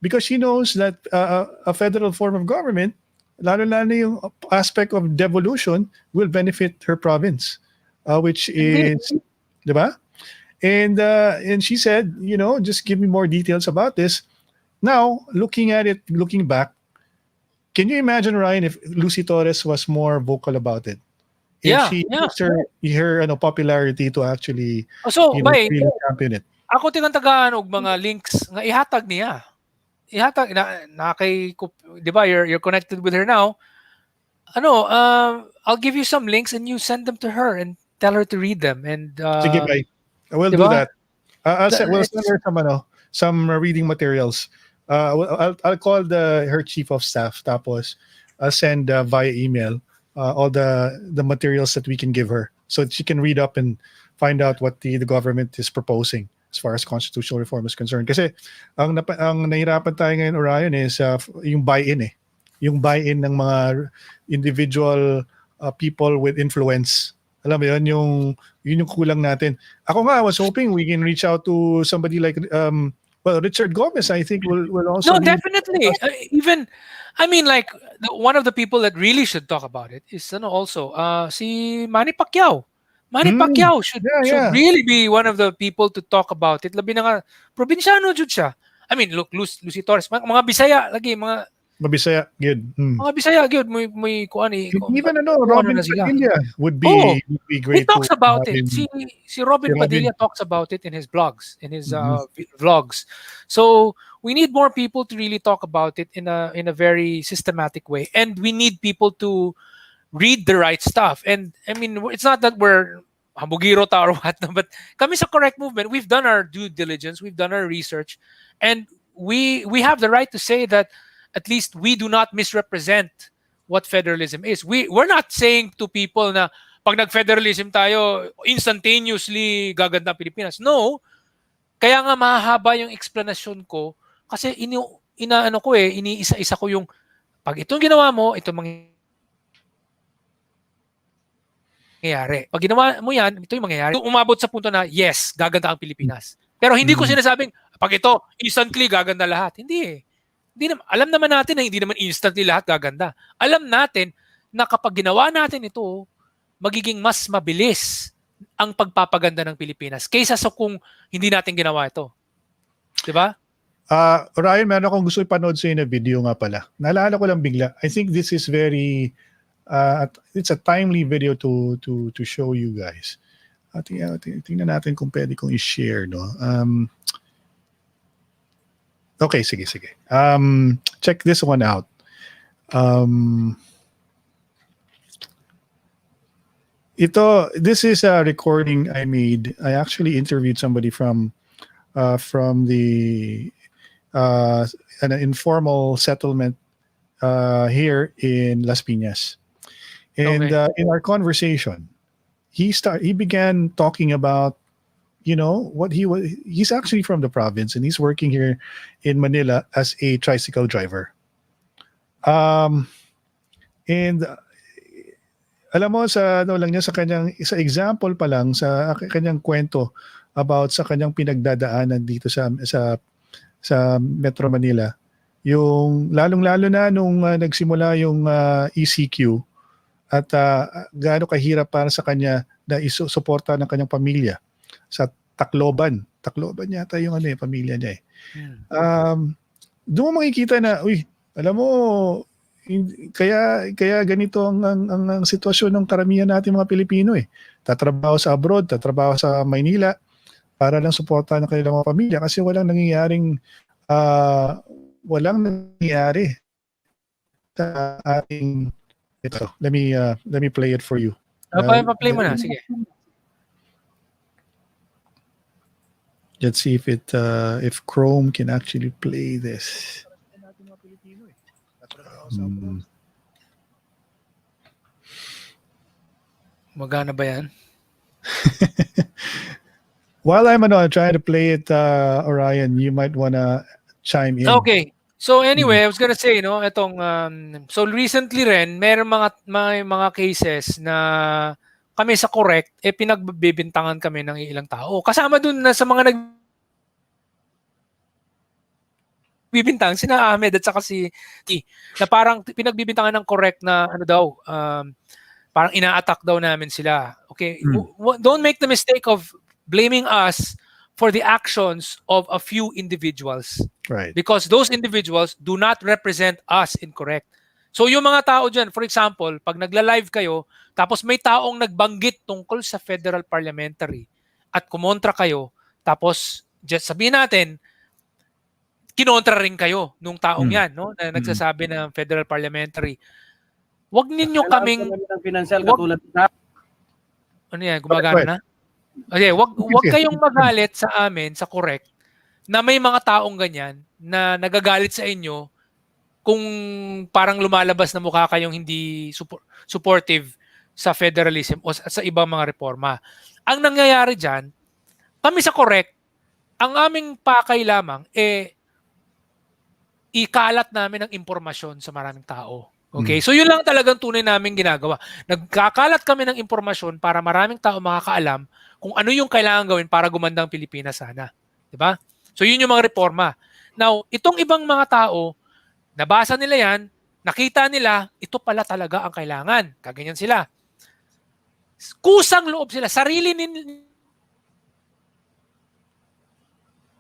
S1: Because she knows that a federal form of government, lalo-lalo yung aspect of devolution, will benefit her province, which is, di ba? And she said, just give me more details about this. Now, looking back, can you imagine, Ryan, if Lucy Torres was more vocal about it? if
S2: Yeah,
S1: she
S2: yeah.
S1: used her popularity to actually
S2: So, bay,
S1: really champion it.
S2: ako tinantagaan og mga links nga ihatag niya. Ihatag na kay, di ba, you're connected with her now. I'll give you some links and you send them to her and tell her to read them. And
S1: Sige, bye. I will
S2: di
S1: do
S2: ba?
S1: that. We'll send her some reading materials. I'll call her chief of staff, tapos I'll send via email all the materials that we can give her so that she can read up and find out what the government is proposing as far as constitutional reform is concerned. Kasi ang nahirapan tayo ngayon, Orion, is yung buy-in eh. Yung buy-in ng mga individual people with influence. Alam mo yun, yung kulang natin. Ako nga, I was hoping we can reach out to somebody like Richard Gomez, I think will also
S2: No, definitely. One of the people that really should talk about it is also si Manny Pacquiao. Manny Pacquiao should really be one of the people to talk about it. Labi na nga, probinsyano jud siya. I mean, look, Lucy Torres, mga Bisaya lagi, mga
S1: Mabisaya, good.
S2: mga Bisaya gyud may kuan
S1: Even Robin Padilla would be great.
S2: He talks about it. Si Robin
S1: Robin.
S2: Padilla talks about it in his blogs, in his vlogs. So we need more people to really talk about it in a very systematic way, and we need people to read the right stuff. And I mean, it's not that we're hambugiro ta or what, but kami sa Correct Movement, we've done our due diligence, we've done our research, and we have the right to say that at least we do not misrepresent what federalism is. We're not saying to people na pag nag-federalism tayo, instantaneously gaganda ang Pilipinas. No. Kaya nga mahaba yung explanation ko kasi iniisa-isa ko yung pag itong ginawa mo, ito mangyayari. Pag ginawa mo yan, ito yung mangyayari. Umabot sa punto na, yes, gaganda ang Pilipinas. Pero hindi ko sinasabing, pag ito, instantly gaganda lahat. Hindi eh. Alam naman natin na hindi naman instantly lahat gaganda. Alam natin na kapag ginawa natin ito, magiging mas mabilis ang pagpapaganda ng Pilipinas kaysa sa kung hindi natin ginawa ito. Diba?
S1: Ryan, meron akong gusto ipanood sa'yo na video nga pala. Naalala ko lang bigla. I think this is very, it's a timely video to show you guys. Tingnan natin kung pwede kong i-share, no? Okay, sige. Check this one out. This is a recording I made. I actually interviewed somebody from the an informal settlement here in Las Piñas. And in our conversation, he began talking about what he's actually from the province and he's working here in Manila as a tricycle driver. And alam mo sa lang niya sa example pa lang sa kanyang kwento about sa kanyang pinagdadaanan dito sa Metro Manila. Yung lalong-lalo na nung nagsimula yung ECQ at gaano kahirap para sa kanya na isusuporta ng kanyang pamilya sa Tacloban yata yung pamilya niya eh. Doon mo makikita na, alam mo, kaya ganito ang sitwasyon ng karamihan natin mga Pilipino eh. Tatrabaho sa abroad, tatrabaho sa Maynila para lang suportahan ng kanilang mga pamilya kasi walang nangyayari sa ating ito. Let me play it for you.
S2: Pa-play mo na, sige.
S1: Let's see if Chrome can actually play this.
S2: Magana ba yan?
S1: While I'm trying to play it, Orion, you might wanna chime in.
S2: Okay. So anyway, I was gonna say, so recently rin, may mga cases na kami sa Correct, pinagbibintangan kami ng ilang tao. Kasama dun na sa mga nagbibintang, sina Ahmed at saka si T, na parang pinagbibintangan ng Correct na parang ina-attack daw namin sila. Okay, don't make the mistake of blaming us for the actions of a few individuals.
S1: Right.
S2: Because those individuals do not represent us in Correct. So yung mga tao dyan, for example, pag nagla-live kayo, tapos may taong nagbanggit tungkol sa federal parliamentary at kumontra kayo, tapos just sabihin natin, kinontra rin kayo nung taong yan, no, na nagsasabi ng federal parliamentary. Wag ninyo
S3: Kailangan
S2: kaming,
S3: ko namin ng financial
S2: wag,
S3: katulad sa
S2: ano yan, gumagana na? Okay, wag kayong magalit sa amin, sa correct, na may mga taong ganyan na nagagalit sa inyo kung parang lumalabas na mukha kayong hindi supportive sa federalism o sa ibang mga reforma. Ang nangyayari dyan, kami sa correct, ang aming pakay lamang ikalat namin ang impormasyon sa maraming tao. Okay? So yun lang talagang tunay namin ginagawa. Nagkakalat kami ng impormasyon para maraming tao makakaalam kung ano yung kailangan gawin para gumanda ang Pilipinas sana. Diba? So yun yung mga reforma. Now, itong ibang mga tao, nabasa nila yan, nakita nila, ito pala talaga ang kailangan. Kaganyan sila. Kusang loob sila. Sarili nila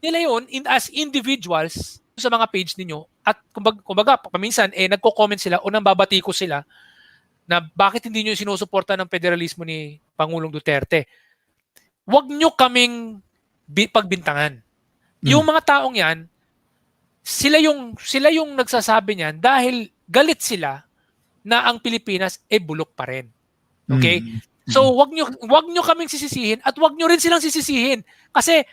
S2: yun as individuals sa mga page ninyo. At kumbaga paminsan, nagko-comment sila o nambabati ko sila na bakit hindi nyo sinusuporta ng federalismo ni Pangulong Duterte. Huwag nyo kaming pagbintangan. Yung mga taong yan, sila yung nagsasabi niyan dahil galit sila na ang Pilipinas bulok pa rin. Okay? So wag nyo kaming sisisihin at wag nyo rin silang sisisihin kasi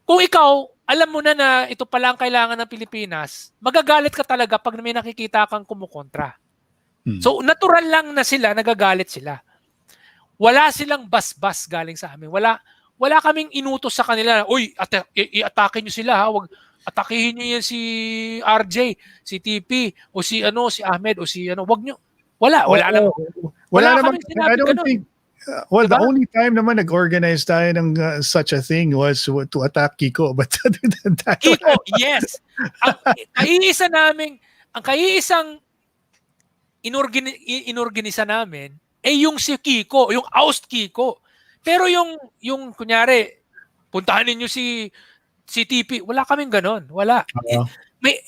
S2: kung ikaw alam mo na ito pala ang kailangan ng Pilipinas, magagalit ka talaga pag may nakikita kang kumukontra. So natural lang na nagagalit sila. Wala silang basbas galing sa amin. Wala kaming inutos sa kanila. Uy, i-atake nyo sila ha. Atakihin nyo yan si RJ, si TP, o si Ahmed, o si wag nyo. Wala
S1: naman.
S2: I
S1: don't think, well, diba? The only time naman nag-organize tayo ng such a thing was to attack Kiko. But
S2: Kiko, yes. Ang kaiisang inorganisa namin, yung si Kiko, yung oust Kiko. Pero yung kunyari, puntahan ninyo si TP, wala kaming ganon. Wala.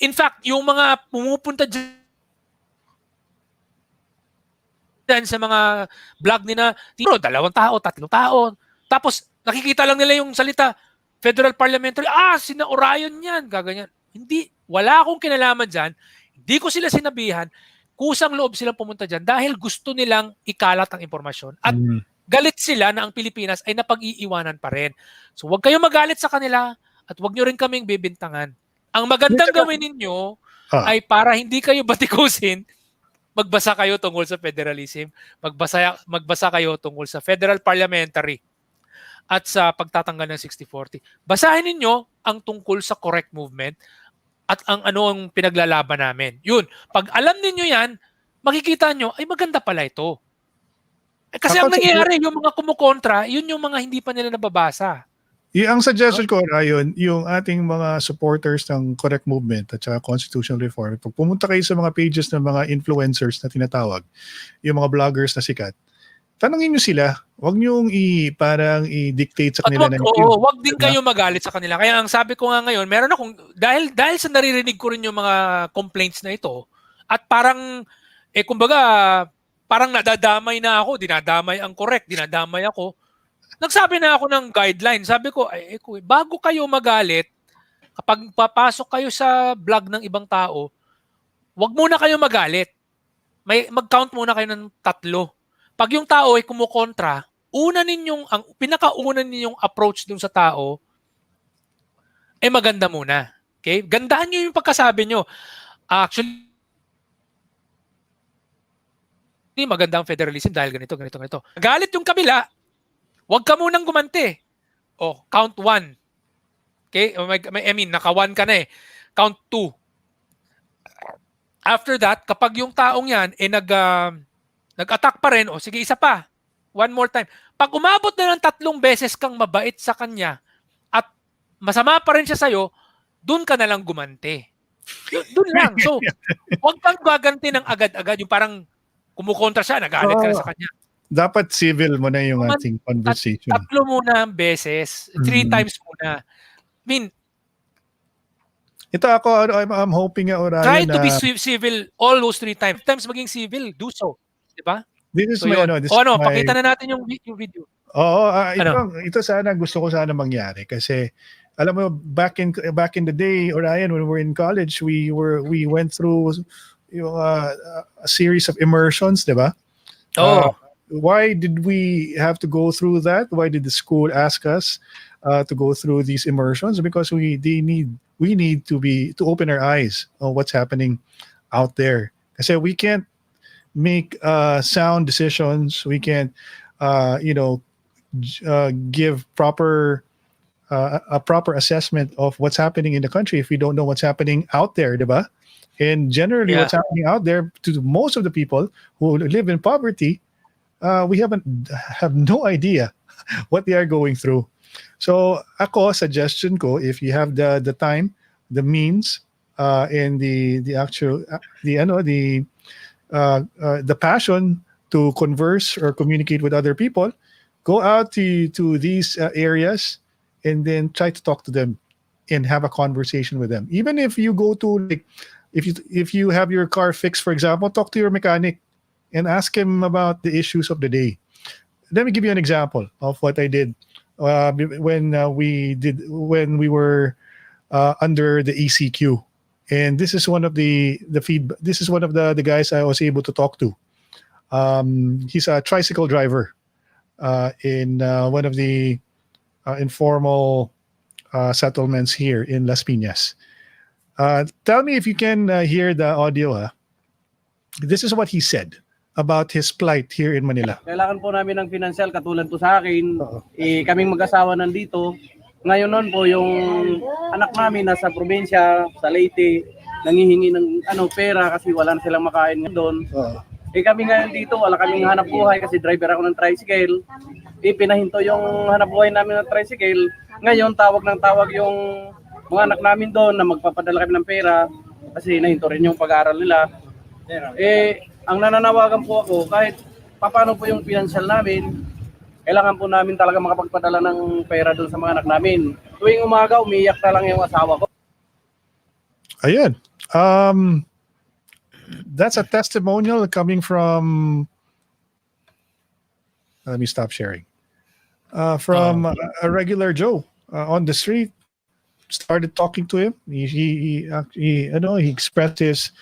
S2: In fact, yung mga pumupunta dyan sa mga vlog nila, 2 tao, 3 tao. Tapos, nakikita lang nila yung salita, Federal Parliamentary, sina Orion yan, gaganyan. Hindi, wala akong kinalaman dyan. Hindi ko sila sinabihan. Kusang loob silang pumunta dyan dahil gusto nilang ikalat ang impormasyon. At galit sila na ang Pilipinas ay napag-iiwanan pa rin. So, huwag kayong magalit sa kanila at huwag nyo rin kaming bibintangan. Ang magandang gawin ninyo ay para hindi kayo batikusin, magbasa kayo tungkol sa federalism, magbasa kayo tungkol sa federal parliamentary at sa pagtatanggal ng 60-40. Basahin ninyo ang tungkol sa correct movement at ang pinaglalaban namin. Yun, pag alam ninyo yan, makikita nyo, ay maganda pala ito. Kasi ang nangyayari, yung mga kumukontra, yun yung mga hindi pa nila nababasa.
S1: Ang suggestion ko, Ryan, yung ating mga supporters ng correct movement at saka constitutional reform, pag pumunta kayo sa mga pages ng mga influencers na tinatawag, yung mga vloggers na sikat, tanongin nyo sila. Huwag nyo parang i-dictate sa kanila.
S2: Huwag din kayo magalit sa kanila. Kaya ang sabi ko nga ngayon, meron akong, dahil sa naririnig ko rin yung mga complaints na ito, at parang, kumbaga, parang nadadamay na ako, dinadamay ang correct, dinadamay ako. Nagsabi na ako ng guideline. Sabi ko, bago kayo magalit, kapag papasok kayo sa vlog ng ibang tao, wag muna kayo magalit. Mag-count muna kayo ng 3. Pag yung tao ay kumukontra, ang pinakauna ninyong approach dun sa tao, maganda muna. Okay? Gandahan nyo yung pagkasabi nyo. Actually, maganda ang federalism dahil ganito. Galit yung kabila, huwag ka munang gumanti. Count 1. Okay? Naka-1 ka na Count 2. After that, kapag yung taong yan nag-attack pa rin, sige, isa pa. One more time. Pag umabot na ng 3 beses kang mabait sa kanya at masama pa rin siya sa'yo, dun ka na lang gumanti. Dun lang. So, huwag kang gaganti ng agad-agad. Yung parang kumukontra siya, nagalit ka na sa kanya.
S1: Dapat civil mo na yung ating conversation.
S2: 3 muna ang beses. 3 times muna.
S1: Ito ako, I'm hoping nga,
S2: Try
S1: Orion,
S2: to be
S1: na
S2: civil all those 3 times. Times maging civil, do so. Di ba?
S1: this is
S2: So
S1: my,
S2: yun.
S1: this
S2: O
S1: is
S2: ano,
S1: my,
S2: pakita na natin yung video.
S1: oo,
S2: Ano?
S1: ito sana, gusto ko sana mangyari kasi, alam mo, back in the day, Orion, when we were in college, we went through yung, a series of immersions, di ba? Uh,
S2: Oo.
S1: why did we have to go through that? Why did the school ask us to go through these immersions? Because we need to open our eyes on what's happening out there. Kasi we can't make sound decisions. We can't, give a proper assessment of what's happening in the country if we don't know what's happening out there, diba? And generally,
S2: Yeah.
S1: what's happening out there to most of the people who live in poverty, we have no idea what they are going through. So, suggestion ko, if you have the time, the means, and the actual the passion to converse or communicate with other people, go out to these areas and then try to talk to them and have a conversation with them. Even if you go to, like, if you have your car fixed, for example, talk to your mechanic and ask him about the issues of the day. Let me give you an example of what I did when we were under the ECQ. And this is one of the feed. This is one of the guys I was able to talk to. He's a tricycle driver in one of the informal settlements here in Las Piñas. Tell me if you can hear the audio. This is what he said about his plight here in Manila.
S3: Kailangan po namin ng financial, katulad po sa akin.
S1: Oo.
S3: Kaming mag-asawa nandito. Ngayon noon po, yung anak namin nasa probinsya, sa Leyte, nangihingi ng pera kasi wala na silang makain doon. Kami ngayon dito, wala kaming hanap buhay kasi driver ako ng tricycle. Pinahinto yung hanap buhay namin ng tricycle. Ngayon, tawag ng tawag yung mga anak namin doon na magpapadala kami ng pera kasi nahinto rin yung pag-aaral nila. Ang nananawagan po ako, kahit paano po yung financial namin, kailangan po namin talaga makapagpadala ng pera doon sa mga anak namin. Tuwing umaga, umiiyak na lang yung asawa ko.
S1: Ayan. That's a testimonial coming from. Let me stop sharing. From a regular Joe on the street, started talking to him. He expressed his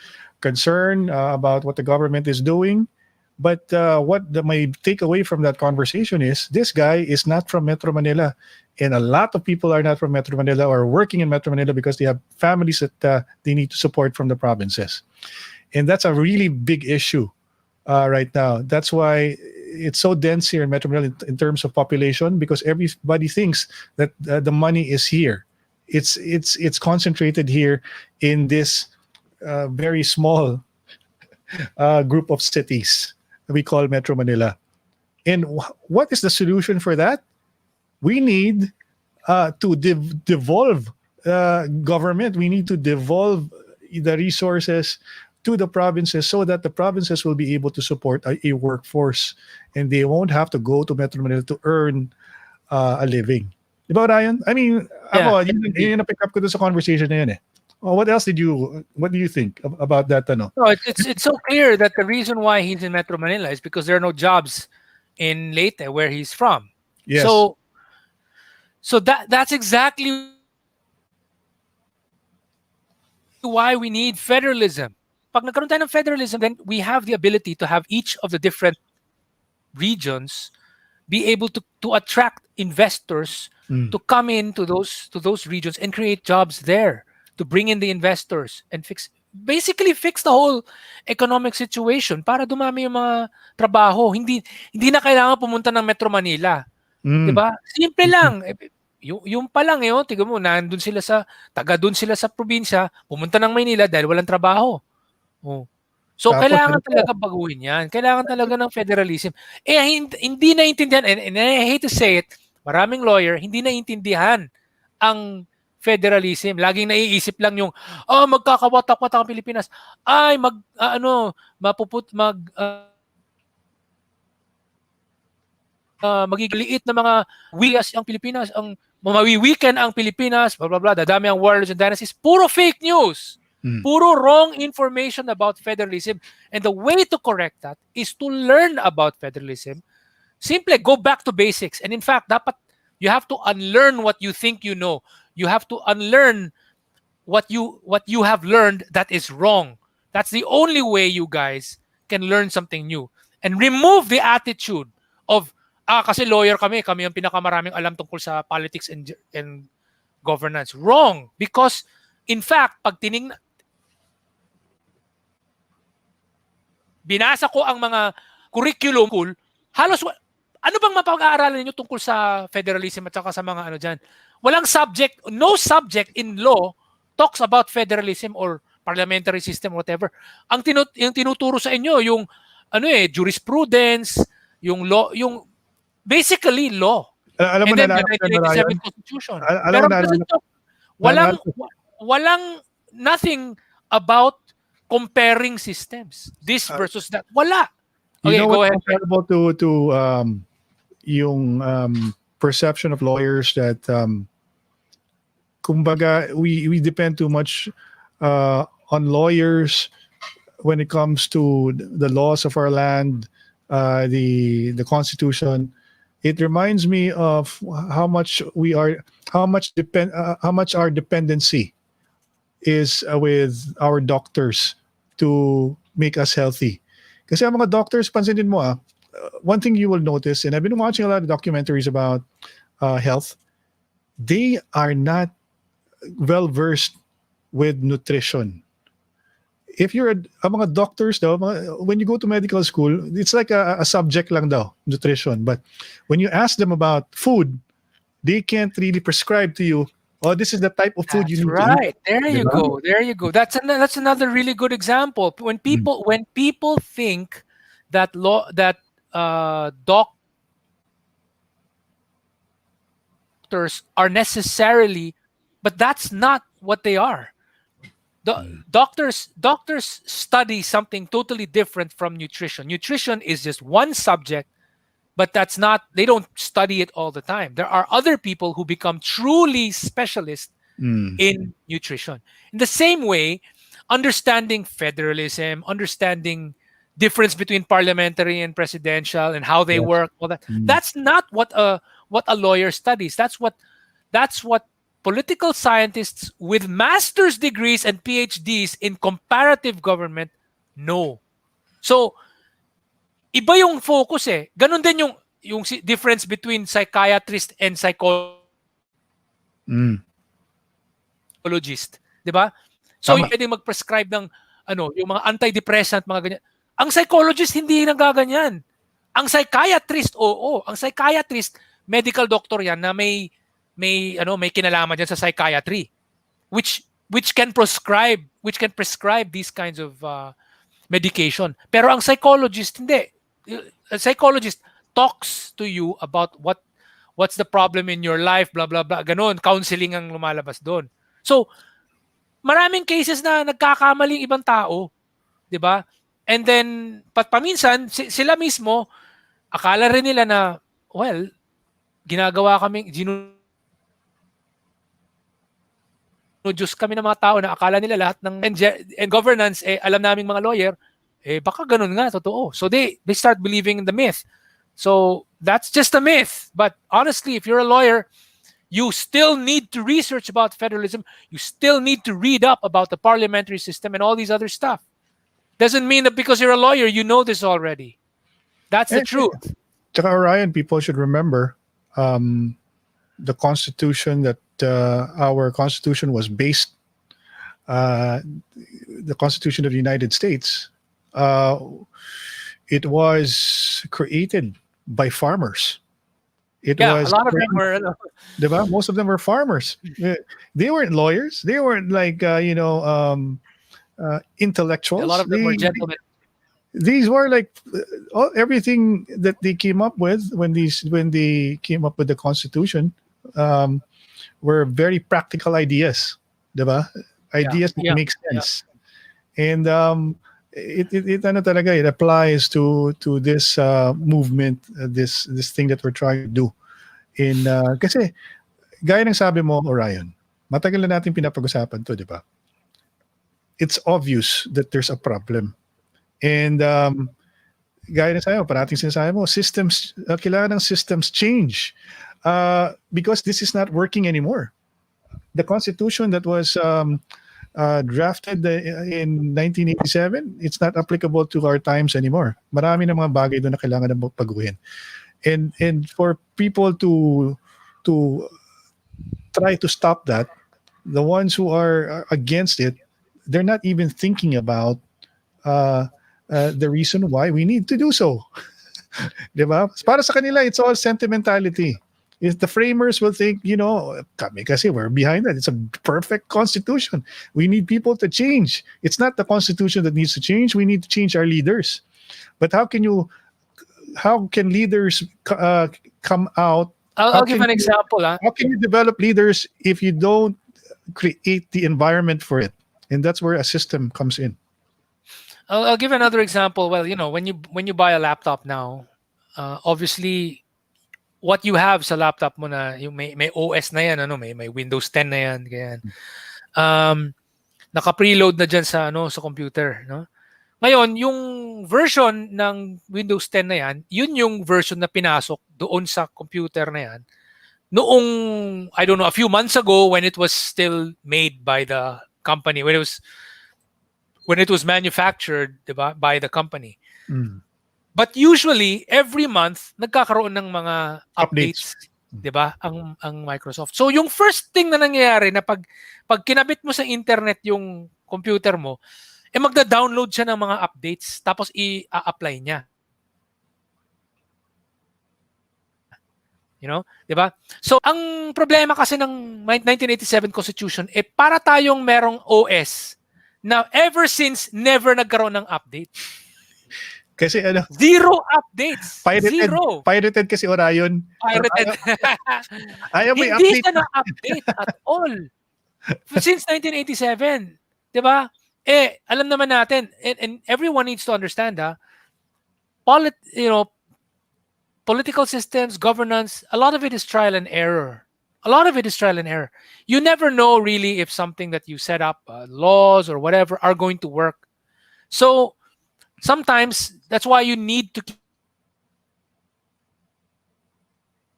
S1: concern about what the government is doing. But my takeaway from that conversation is this guy is not from Metro Manila. And a lot of people are not from Metro Manila or working in Metro Manila because they have families that they need to support from the provinces. And that's a really big issue right now. That's why it's so dense here in Metro Manila in terms of population, because everybody thinks that the money is here. It's concentrated here in this very small group of cities we call Metro Manila. And what is the solution for that? We need to devolve government. We need to devolve the resources to the provinces so that the provinces will be able to support a workforce and they won't have to go to Metro Manila to earn a living. Diba, Ryan? I mean, ako, yun na pick up ko dun sa conversation na yun eh. Oh, what do you think about that?
S2: No, it's so clear that the reason why he's in Metro Manila is because there are no jobs in Leyte where he's from.
S1: Yes.
S2: So that's exactly why we need federalism. Pag nagkaroon tayo ng federalism, then we have the ability to have each of the different regions be able to attract investors to come into those regions and create jobs there, to bring in the investors and fix the whole economic situation para dumami yung mga trabaho. Hindi na kailangan pumunta ng Metro Manila. 'Di ba? Simple lang. Yung pa lang tingnan mo, doon sila sa probinsya, pumunta ng Maynila dahil walang trabaho. So
S1: Tapos,
S2: kailangan talaga baguhin 'yan. Kailangan talaga ng federalism. Hindi naiintindihan, and I hate to say it, maraming lawyer hindi naiintindihan ang federalism. Laging naiisip lang yung magkakawatak-watak ang Pilipinas. Ay magigiliit na mga wiyas ang Pilipinas. Ang mawiweaken ang Pilipinas, blah, blah, blah, dadami ang warlords and dynasties, puro fake news. Puro wrong information about federalism. And the way to correct that is to learn about federalism. Simply go back to basics. And in fact, dapat you have to unlearn what you think you know. You have to unlearn what you have learned that is wrong. That's the only way you guys can learn something new. And remove the attitude of, kasi lawyer kami ang pinakamaraming alam tungkol sa politics and governance. Wrong. Because, in fact, pag binasa ko ang mga curriculum, halos, ano bang mapag-aaralan niyo tungkol sa federalism at saka sa mga ano dyan? Walang subject, no subject in law talks about federalism or parliamentary system, whatever. Ang tinuturo sa inyo, yung jurisprudence, yung law, yung basically law.
S1: Alam mo
S2: and then
S1: na,
S2: the 1987 Constitution.
S1: Alam mo na,
S2: walang nothing about comparing systems. This versus that. Wala. Okay,
S1: you know
S2: go
S1: what's
S2: ahead.
S1: comparable to yung perception of lawyers that kumbaga we depend too much on lawyers when it comes to the laws of our land, the Constitution. It reminds me of how much our dependency is with our doctors to make us healthy. Kasi ang mga doctors, pansinin mo one thing you will notice, and I've been watching a lot of documentaries about health, they are not well versed with nutrition. If you're ang mga doctors daw, when you go to medical school, it's like a subject lang daw, nutrition. But when you ask them about food, they can't really prescribe to you, oh, this is the type of food you need to eat.
S2: There you go. There you go. That's another really good example. When people think that doctors are necessarily, but that's not what they are. Doctors study something totally different from nutrition. Nutrition is just one subject, but they don't study it all the time. There are other people who become truly specialists in nutrition. In the same way, understanding federalism, understanding difference between parliamentary and presidential and how they work, all that. That's not what a lawyer studies. That's what political scientists with master's degrees and PhDs in comparative government know. So, iba yung focus eh. Ganon din yung difference between psychiatrist and psychologist. 'Di ba? So, yung pwedeng mag-prescribe ng yung mga antidepressant, mga ganyan. Ang psychologist hindi nagaganyan. Ang psychiatrist, oo. Ang psychiatrist, medical doctor yan na may kinalaman diyan sa psychiatry, which can prescribe these kinds of medication. Pero ang psychologist hindi. A psychologist talks to you about what's the problem in your life, blah blah blah, ganun. Counseling ang lumalabas doon. So maraming cases na nagkakamaling ibang tao, 'di ba? And then paminsan sila mismo akala rin nila na ginagawa kaming Diyos kami ng mga tao na akala nila lahat ng and governance alam naming mga lawyer, baka ganun nga, totoo. So they start believing in the myth. So that's just a myth. But honestly, if you're a lawyer, you still need to research about federalism. You still need to read up about the parliamentary system and all these other stuff. Doesn't mean that because you're a lawyer, you know this already. That's the truth.
S1: Tsaka, Ryan, people should remember the Constitution that our Constitution was based, the Constitution of the United States, it was created by farmers. A lot of them were. Diba? Most of them were farmers. They weren't lawyers. They weren't like intellectuals.
S2: A lot of them were gentlemen.
S1: These were like everything that they came up with when they came up with the Constitution were very practical ideas, diba? Ideas that make sense. And it applies to this movement, this thing that we're trying to do. Kasi gaya ng sabi mo, Orion, matagal na natin pinapag-usapan to, di ba? It's obvious that there's a problem. And gaya ng sabi mo, parating sinasabi mo, systems, kailangan ng systems change. Because this is not working anymore. The Constitution that was drafted in 1987, it's not applicable to our times anymore. Marami na mga bagay doon na kailangan na baguhin. And for people to try to stop that, the ones who are against it, they're not even thinking about the reason why we need to do so. Diba? Para sa kanila, it's all sentimentality. If the framers will think, kami kasi we're behind that. It's a perfect constitution. We need people to change. It's not the constitution that needs to change. We need to change our leaders. But how can leaders come out?
S2: I'll give an example.
S1: How can you develop leaders if you don't create the environment for it? And that's where a system comes in.
S2: I'll give another example. Well, when you buy a laptop now, obviously, what you have sa laptop mo na yung may OS na yan, may Windows 10 na yan, ganyan. Naka-preload na diyan sa sa computer, no? Ngayon, yung version ng Windows 10 na yan, yun yung version na pinasok doon sa computer na yan noong, I don't know, a few months ago when it was still made by the company, when it was manufactured, diba, by the company. But usually every month nagkakaroon ng mga updates, 'di ba? Ang Microsoft. So yung first thing na nangyayari na pag kinabit mo sa internet yung computer mo, magda-download siya ng mga updates tapos i-apply niya. 'Di ba? So ang problema kasi ng 1987 Constitution para tayong merong OS na ever since never nagkaroon ng update.
S1: Kasi
S2: zero updates. Zero.
S1: Pirated kasi Orion.
S2: Pirated.
S1: Ayaw mo
S2: Hindi siya na-update at all. Since 1987. Diba? Alam naman natin, and everyone needs to understand, political systems, governance, a lot of it is trial and error. You never know really if something that you set up, laws or whatever, are going to work. So, sometimes, that's why you need to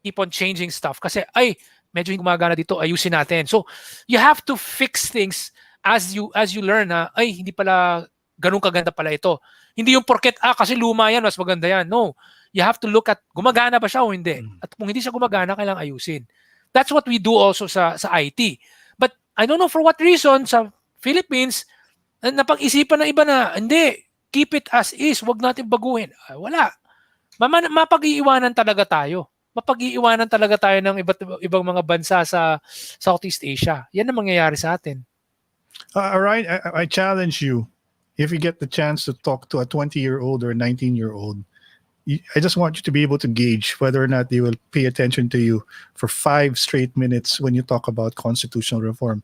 S2: keep on changing stuff. Kasi, medyo hindi gumagana dito, ayusin natin. So, you have to fix things as you learn na, hindi pala, ganun kaganda pala ito. Hindi yung porket, kasi luma yan, mas maganda yan. No. You have to look at, gumagana ba siya o hindi? At kung hindi siya gumagana, kailangan ayusin. That's what we do also sa IT. But, I don't know for what reason, sa Philippines, napag-isipan ng iba na, hindi, keep it as is, wag natin baguhin. Wala. Mapag-iiwanan talaga tayo. Mapag-iiwanan talaga tayo ng ibang mga bansa sa Southeast Asia. Yan ang mangyayari sa atin.
S1: Ryan, I challenge you, if you get the chance to talk to a 20-year-old or a 19-year-old, I just want you to be able to gauge whether or not they will pay attention to you for 5 straight minutes when you talk about constitutional reform.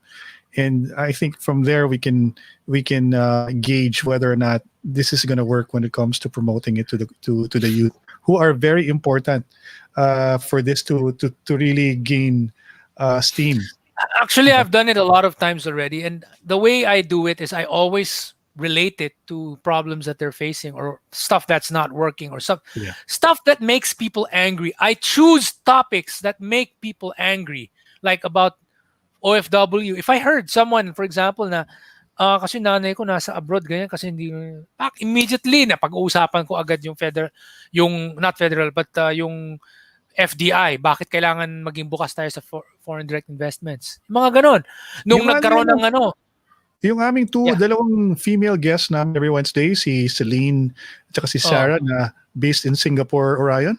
S1: And I think from there we can gauge whether or not this is going to work when it comes to promoting it to the youth, who are very important for this to really gain steam.
S2: Actually, I've done it a lot of times already, and the way I do it is I always relate it to problems that they're facing or stuff that's not working or stuff that makes people angry. I choose topics that make people angry, like about OFW. If I heard someone, for example, na kasi nanay ko nasa abroad, ganyan, kasi hindi, immediately na pag-uusapan ko agad yung not federal, but yung FDI. Bakit kailangan maging bukas tayo sa foreign direct investments? Mga ganon. Nung nagkaroon ng
S1: yung aming dalawang female guests na every Wednesday, si Celine at saka si Sarah na based in Singapore, Orion.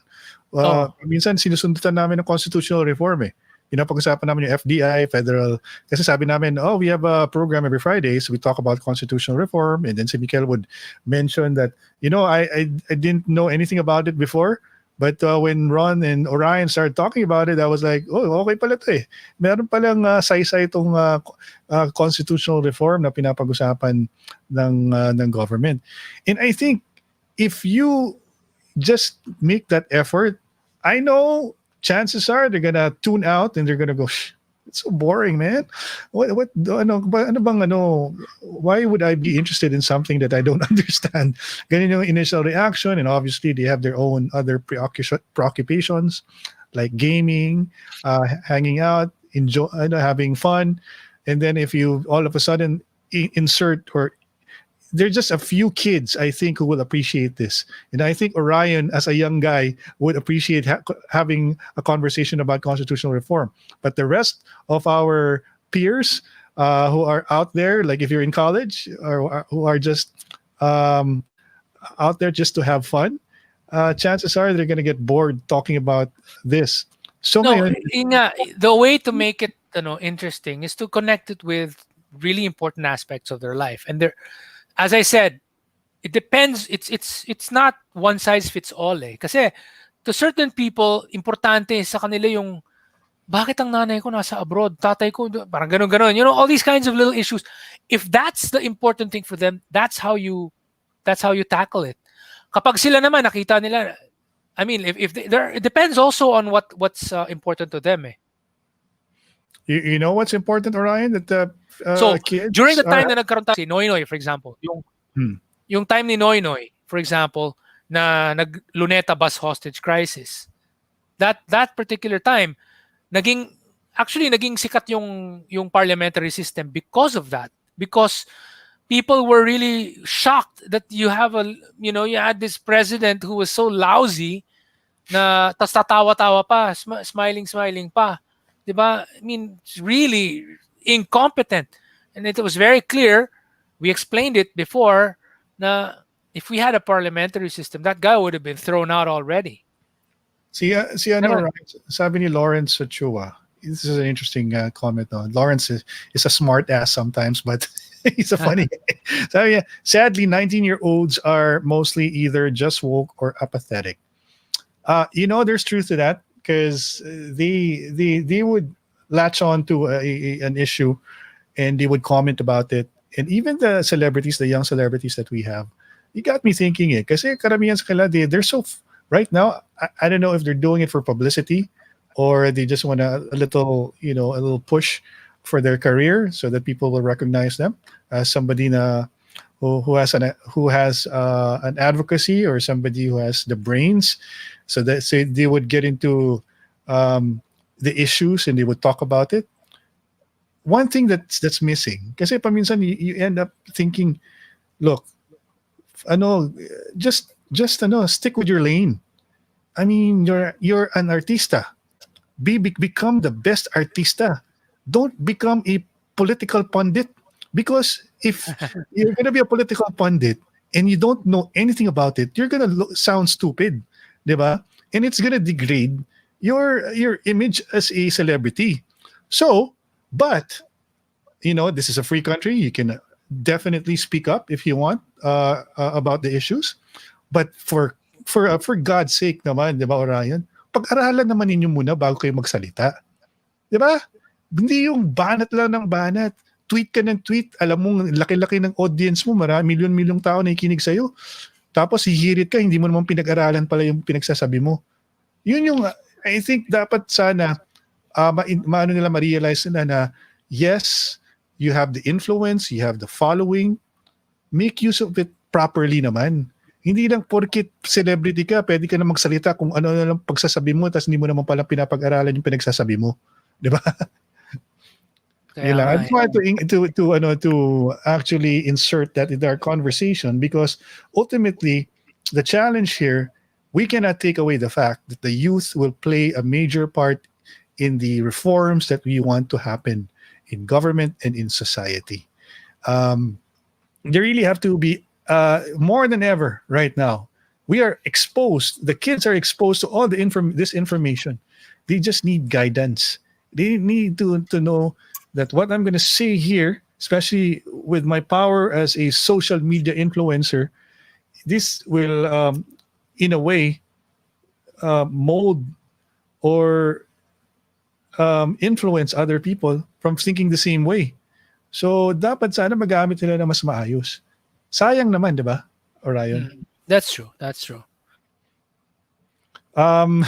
S1: Minsan sinusundutan namin ng constitutional reform Pinapag-usapan namin yung FDI, federal. Kasi sabi namin, we have a program every Friday, so we talk about constitutional reform. And then si Mikel would mention that, I didn't know anything about it before. But when Ron and Orion started talking about it, I was like, okay pala ito Meron palang saysay itong constitutional reform na pinapag-usapan ng government. And I think if you just make that effort, I know chances are they're gonna tune out and they're gonna go, "Shh, it's so boring, man. Why would I be interested in something that I don't understand?" Ganun yung initial reaction, and obviously they have their own other preoccupations like gaming, hanging out, enjoy, having fun. And then if you all of a sudden insert, or there's just a few kids, I think, who will appreciate this. And I think Orion, as a young guy, would appreciate having a conversation about constitutional reform. But the rest of our peers who are out there, like if you're in college, or who are just out there just to have fun, chances are they're going to get bored talking about this. So
S2: No,
S1: ngayon,
S2: the way to make it interesting is to connect it with really important aspects of their life. And there, as I said, it depends. It's not one size fits all eh. Kasi to certain people, importante sa kanila yung bakit ang nanay ko nasa abroad, tatay ko parang ganun. You know, all these kinds of little issues. If that's the important thing for them, that's how you tackle it. Kapag sila naman nakita nila, I mean, if it depends also on what's important to them eh.
S1: you know what's important, Orion? That the
S2: So
S1: kids
S2: during the time
S1: are,
S2: na nagkaroon tayo si Noy Noy, for example,
S1: Hmm.
S2: yung time ni Noy Noy, for example, na nag-Luneta bus hostage crisis, that particular time, naging sikat yung parliamentary system because of that. Because people were really shocked that you had this president who was so lousy na tas tatawa-tawa pa, smiling pa. Diba? I mean, it's really incompetent. And it was very clear, we explained it before, na if we had a parliamentary system, that guy would have been thrown out already.
S1: si
S2: Never.
S1: right, sabi ni Lawrence Ochoa, this is an interesting comment. No? Lawrence is a smart ass sometimes, but he's a funny guy. So yeah, sadly, 19-year-olds are mostly either just woke or apathetic. There's truth to that, because they would latch on to an issue, and they would comment about it. And even the young celebrities that we have, you got me thinking it. Kasi karamihan sa kanila, they're so, right now, I don't know if they're doing it for publicity, or they just want a little push for their career so that people will recognize them as somebody who has an advocacy, or somebody who has the brains, so that they would get into the issues and they would talk about it. One thing that's missing, kasi paminsan you end up thinking, look, just stick with your lane. I mean, you're an artista. Become the best artista. Don't become a political pundit, because if you're gonna be a political pundit and you don't know anything about it, you're gonna sound stupid, diba? And it's gonna degrade your image as a celebrity. So, but this is a free country. You can definitely speak up if you want about the issues. But for God's sake naman, di ba, Orion? Pag-aralan naman ninyo muna bago kayo magsalita. Di ba? Hindi yung banat lang ng banat. Tweet ka ng tweet. Alam mo, laki-laki ng audience mo. Milyon-milyong tao na ikinig sa'yo. Tapos hihirit ka, hindi mo naman pinag-aralan pala yung pinagsasabi mo. Yun yung, I think dapat sana nila ma-realize nila na, yes, you have the influence, you have the following, make use of it properly naman. Hindi lang porkit celebrity ka, pwede ka na magsalita kung ano na lang pagsasabi mo, tapos hindi mo naman pala pinapag-aralan yung pinagsasabi mo. Di ba? I just wanted to actually insert that in our conversation, because ultimately the challenge here, we cannot take away the fact that the youth will play a major part in the reforms that we want to happen in government and in society. They really have to be more than ever right now. We are exposed. The kids are exposed to all this information. They just need guidance. They need to know that what I'm going to say here, especially with my power as a social media influencer, this will, in a way, mold or influence other people from thinking the same way. So, dapat sana magamit nila na mas maayos. Sayang naman, di ba, Orion?
S2: That's true.
S1: Um,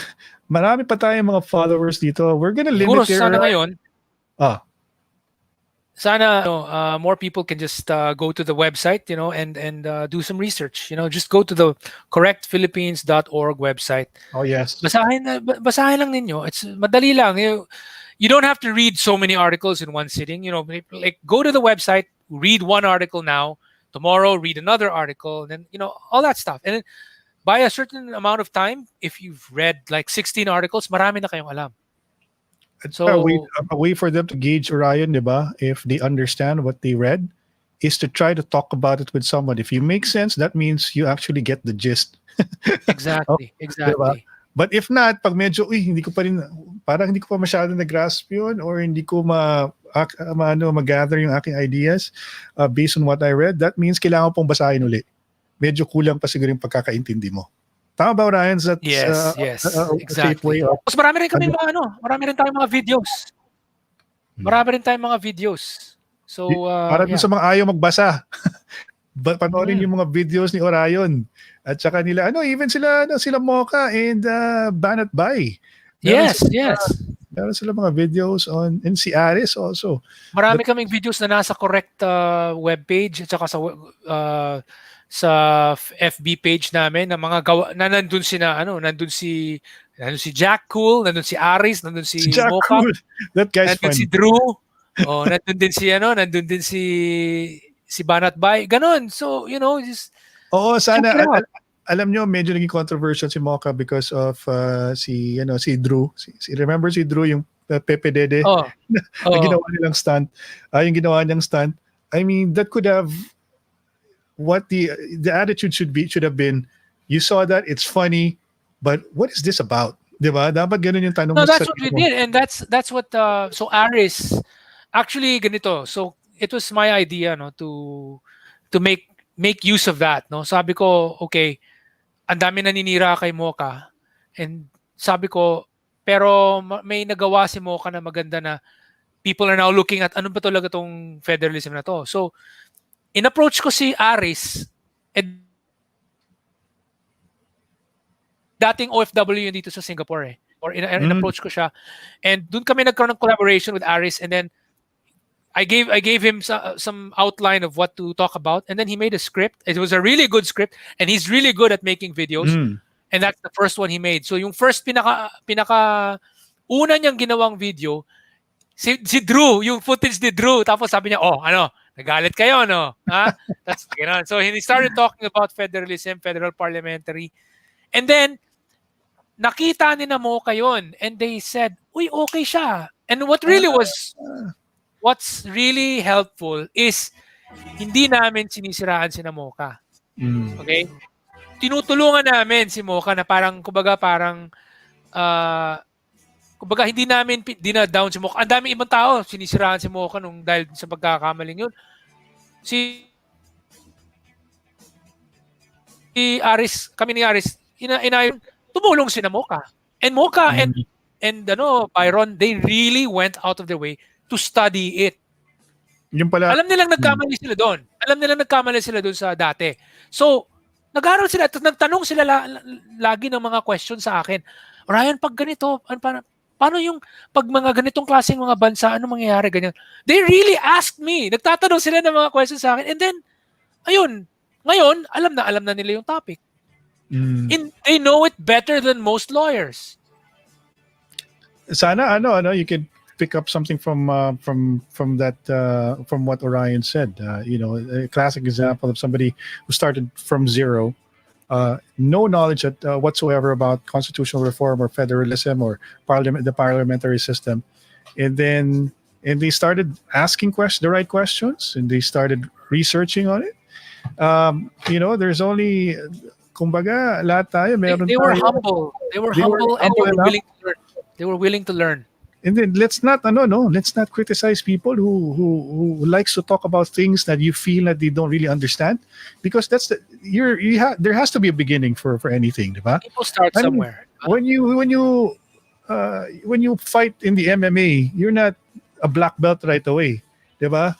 S1: marami pa tayong mga followers dito. We're gonna
S2: Siguro
S1: limit your...
S2: sana ngayon,
S1: Ah,
S2: sana more people can just go to the website, and do some research. Just go to the correctphilippines.org website.
S1: oh yes.
S2: Basahin lang ninyo. It's madali lang. You don't have to read so many articles in one sitting. Like go to the website, read one article now, tomorrow read another article, and then all that stuff. And then by a certain amount of time, if you've read like 16 articles, marami na kayong alam. So
S1: A way for them to gauge Orion, diba, if they understand what they read, is to try to talk about it with someone. If you make sense, that means you actually get the gist.
S2: exactly.
S1: Diba? But if not, pag medyo, parang hindi ko pa masyado na-grasp yun, or hindi ko ma-gather yung aking ideas based on what I read, that means kailangan pong basahin ulit. Medyo kulang pa siguro yung pagkakaintindi mo. Tama ba, Ryan? That's
S2: yes,
S1: a safe way
S2: exactly.
S1: of...
S2: Tapos marami rin tayong mga videos. Marami rin tayong mga videos. So,
S1: para dun sa mga ayaw magbasa. Panoorin yung mga videos ni Orion. At saka nila, even sila Mocha and Banat Bay.
S2: Yes.
S1: Meron sila mga videos on, and si Aris also.
S2: Marami kaming videos na nasa correct webpage at saka sa FB page namin na mga na nandun si Jack Cool, nandun si Aris, nandun si
S1: Jack
S2: Mocha,
S1: Cool. That guy's
S2: nandun
S1: fun.
S2: si Drew, nandun din si Banat Bay. Ganon. So, just
S1: sana
S2: check it out.
S1: alam nyo, medyo naging controversial si Mocha because of si Drew. Remember si Drew, yung Pepe Dede? Na ginawa nilang stunt. Yung ginawa niyang stunt. I mean, that could have what the attitude should have been. You saw that, it's funny, but what is this about? Diba? Dapat ganun yung tanong mo.
S2: No, that's what we did, and that's what so Aris actually ganito. So it was my idea, to make use of that, no. Sabi ko, okay, ang dami naninira kay Mocha, and sabi ko, pero may nagawa si Mocha na maganda na people are now looking at ano ba talaga tong federalism na to. So in-approach ko si Aris, dating OFW yun dito sa Singapore or in-approach ko siya, and dun kami nagkaroon ng collaboration with Aris, and then I gave him some outline of what to talk about, and then he made a script. It was a really good script, and he's really good at making videos, and that's the first one he made. So yung first pinaka una niyang ginawang video, si Drew, yung footage ni Drew, tapos sabi niya, nagalit kayo, no? Ha? That's, so he started talking about federalism, federal parliamentary. And then, nakita ni na Mocha yun. And they said, uy, okay siya. And what's really helpful is, hindi namin sinisiraan si Mocha. Okay? Tinutulungan namin si Mocha na kumbaga hindi namin dina-down si Mocha. Ang dami ibang tao sinisiraan si Mocha dahil sa pagkakamaling yun. Si Aris, kami ni Aris, tumulong si Mocha. And Mocha and Byron, they really went out of their way to study it.
S1: Yung pala,
S2: Alam nilang nagkamali sila doon. Alam nilang nagkamali sila doon sa dati. So, nag-aaral sila, nagtanong sila lagi ng mga questions sa akin. Ryan, pag ganito, paano yung pag mga ganitong klaseng mga bansa, ano mangyayari ganyan? They really asked me. Nagtatanong sila ng mga questions sa akin. And then, ayun, ngayon, alam na nila yung topic. They know it better than most lawyers.
S1: Sana you could pick up something from that from what Orion said. A classic example of somebody who started from zero, no knowledge whatsoever about constitutional reform or federalism or the parliamentary system, and they started asking the right questions, and they started researching on it. There's only, kumbaga, lahat tayo meron.
S2: They were humble. They were humble, and they were willing to learn. They were willing to learn.
S1: And then let's not criticize people who likes to talk about things that you feel that they don't really understand, because there has to be a beginning for anything, diba?
S2: People start somewhere.
S1: When you fight in the MMA, you're not a black belt right away, diba?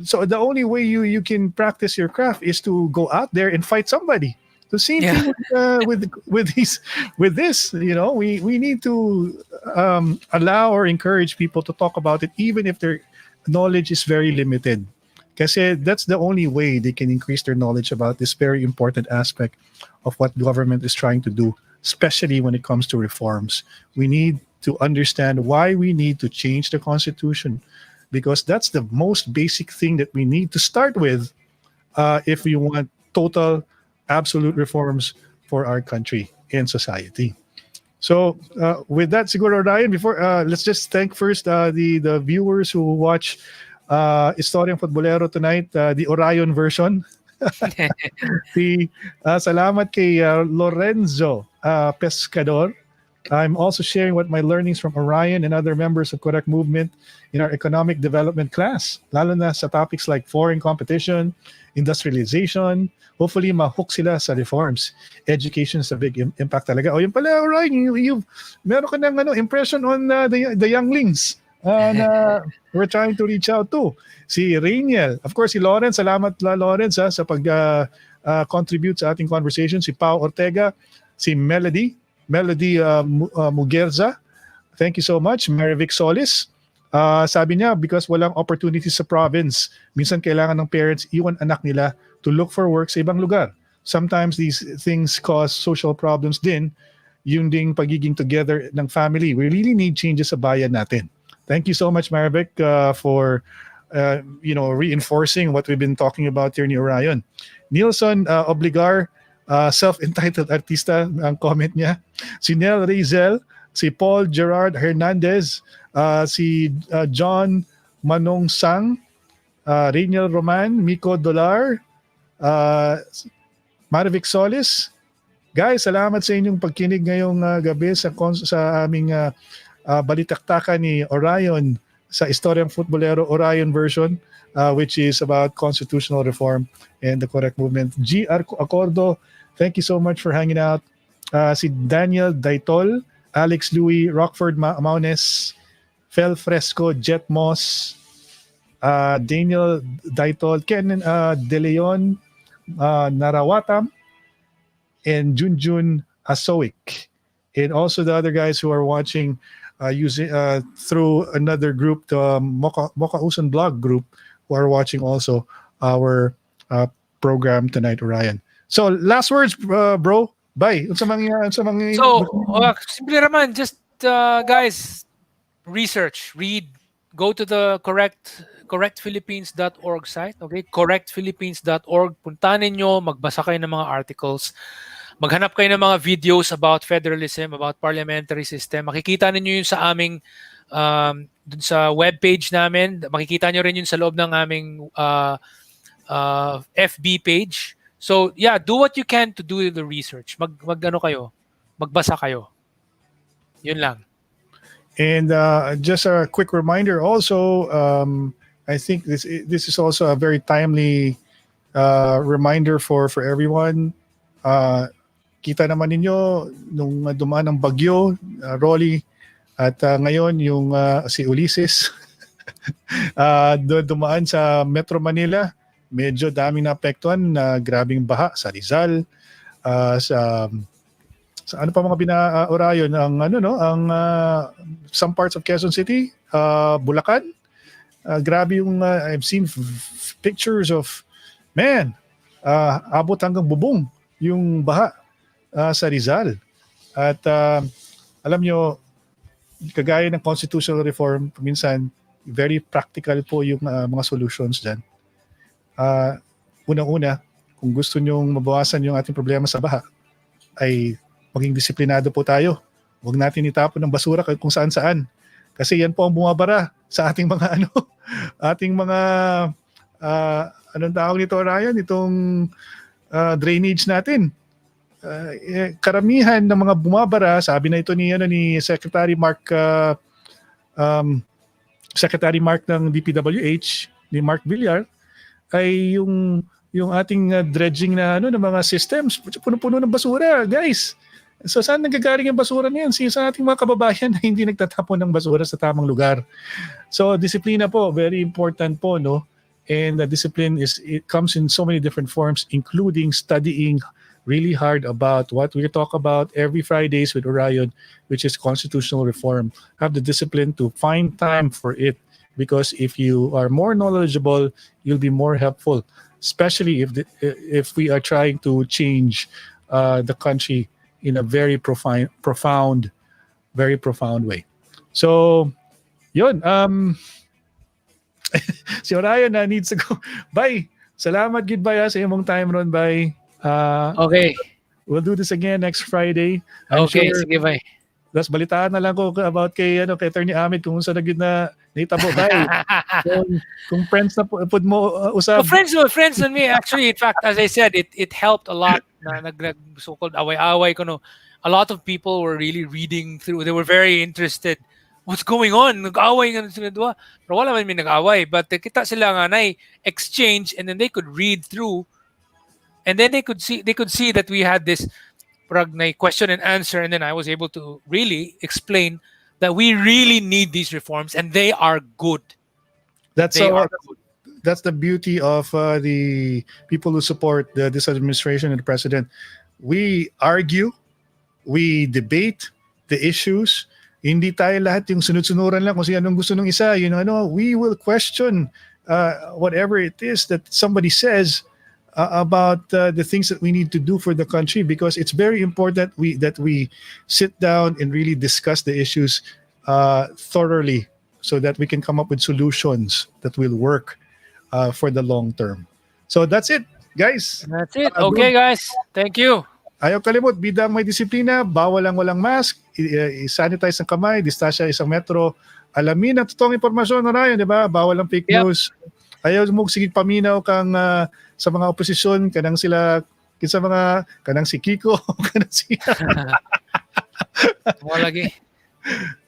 S1: So the only way you can practice your craft is to go out there and fight somebody. The same
S2: Yeah.
S1: thing with this. You know, we need to allow or encourage people to talk about it, even if their knowledge is very limited. Kasi that's the only way they can increase their knowledge about this very important aspect of what government is trying to do, especially when it comes to reforms. We need to understand why we need to change the constitution, because that's the most basic thing that we need to start with if we want total, absolute reforms for our country and society. So with that, siguro Ryan, before let's just thank first the viewers who watch Istoryang Futbolero tonight, the Orion version. Salamat kay Lorenzo Pescador. I'm also sharing what my learnings from Orion and other members of Correct Movement in our economic development class, lalo na sa topics like foreign competition, industrialization. Hopefully, ma-hook sila sa reforms. Education is a big impact talaga. O yun pala, Orion, meron ka ng impression on the younglings na we're trying to reach out to. Si Rainiel, of course, si Lawrence, salamat Lawrence sa pag-contribute sa ating conversation. Si Pao Ortega, si Melody Mugerza, thank you so much. Marivic Solis, sabi niya, because walang opportunities sa province, minsan kailangan ng parents iwan anak nila to look for work sa ibang lugar. Sometimes these things cause social problems din, yung ding pagiging together ng family. We really need changes sa bayan natin. Thank you so much, Marivic, for reinforcing what we've been talking about here ni Orion. Nielson Obligar, self-entitled artista, ang comment niya. Si Nel Rizel, si Paul Gerard Hernandez, si John Manong Sang, Rainiel Roman, Miko Dolar, Marivic Solis. Guys, salamat sa inyong pagkinig ngayong gabi sa aming balitaktakan ni Orion sa Istoryang Futbolero Orion version, which is about constitutional reform and the Correct Movement. G.R. Acordo, thank you so much for hanging out. Si Daniel Daitol, Alex Louis, Rockford Maunes, Fel Fresco, Jet Moss, Daniel Daitol, Ken De Leon, Narawatam, and Junjun Asoik. And also the other guys who are watching using through another group, the Mocha Uson blog group, who are watching also our program tonight, Orion. So last words, bro. Bye. So,
S2: simple naman, just guys, research, read, go to the correctphilippines.org site, okay? correctphilippines.org. Puntahan ninyo, magbasa kayo ng mga articles, maghanap kayo ng mga videos about federalism, about parliamentary system. Makikita ninyo yun sa aming dun sa webpage namin. Makikita nyo rin yun sa loob ng aming FB page. So, yeah, do what you can to do the research. Magbasa kayo. Yun lang.
S1: And just a quick reminder also, I think this is also a very timely reminder for everyone. Kita naman ninyo nung dumaan ang bagyo, Rolly, at ngayon yung si Ulysses dumaan sa Metro Manila. Medyo daming naapektuhan na grabing baha sa Rizal, sa ano pa mga Orion, ang some parts of Quezon City, Bulacan. Grabe yung I've seen pictures of, man, abot hanggang bubong yung baha sa Rizal. At alam nyo, kagaya ng constitutional reform, minsan very practical po yung mga solutions dyan. Unang-una, kung gusto nyong mabawasan yung ating problema sa baha, ay maging disiplinado po tayo. Huwag natin itapon ng basura kung saan-saan. Kasi yan po ang bumabara sa ating mga anong tawag nito, Ryan, itong drainage natin. Karamihan ng mga bumabara, sabi na ito ni Secretary Mark ng DPWH, ni Mark Villar, ay yung ating dredging na ng mga systems, puno-puno ng basura, guys. So saan nanggagaling yung basura na yan? Sa ating mga kababayan na hindi nagtatapon ng basura sa tamang lugar. So disiplina po, very important po, no? And the discipline it comes in so many different forms, including studying really hard about what we talk about every Fridays with Orion, which is constitutional reform. Have the discipline to find time for it, because if you are more knowledgeable, you'll be more helpful, especially if we are trying to change the country in a very profound way. So, yun. Si Orion na needs to go. Bye. Salamat goodbye sa imong time ron. Bye.
S2: Okay.
S1: We'll do this again next Friday. I'm
S2: Okay,
S1: sure.
S2: sige, bye.
S1: Tapos balitaan na lang ko about kay Attorney Ahmed kung saan naging na nahitabo. Bye. kung friends na pud mo usab.
S2: Friends on me. Actually, in fact, as I said, it helped a lot. Na so-called away-away ko, no. A lot of people were really reading through. They were very interested. What's going on? Nag-away nga sila dua. Pero wala man may nag-away. But kita sila nga na exchange, and then they could read through, and then they could see that we had this question and answer, and then I was able to really explain that we really need these reforms, and they are good.
S1: That's the beauty of the people who support this administration and the president. We argue, we debate the issues. Hindi tayo lahat yung sunod-sunuran lang kung anong gusto ng isa. We will question whatever it is that somebody says about the things that we need to do for the country, because it's very important that we sit down and really discuss the issues thoroughly, so that we can come up with solutions that will work for the long term. So that's it, guys.
S2: That's it. Okay, guys. Thank you.
S1: Ayaw kalimot, bidang may disiplina, bawal ang walang mask, i-sanitize ang kamay, distansya isang metro. Alamin ang totoong impormasyon, Orion, di ba? Bawal ang fake news. Ayaw mo sige paminaw kang sa mga oposisyon, kanang si Kiko, kanang si
S2: Wala lagi.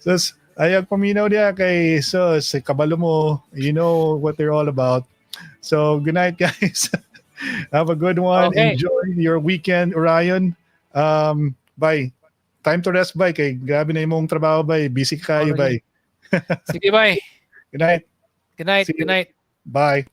S1: So, ayaw paminaw niya kay sa kabalo mo, you know what they're all about. So, good night, guys. Have a good one.
S2: Okay.
S1: Enjoy your weekend, Orion. Bye. Time to rest, bye. Kay grabe na imong trabaho, bye. Busy kayo, bye.
S2: Sige, bye.
S1: Good night.
S2: Good night.
S1: See you.
S2: Good night.
S1: Bye.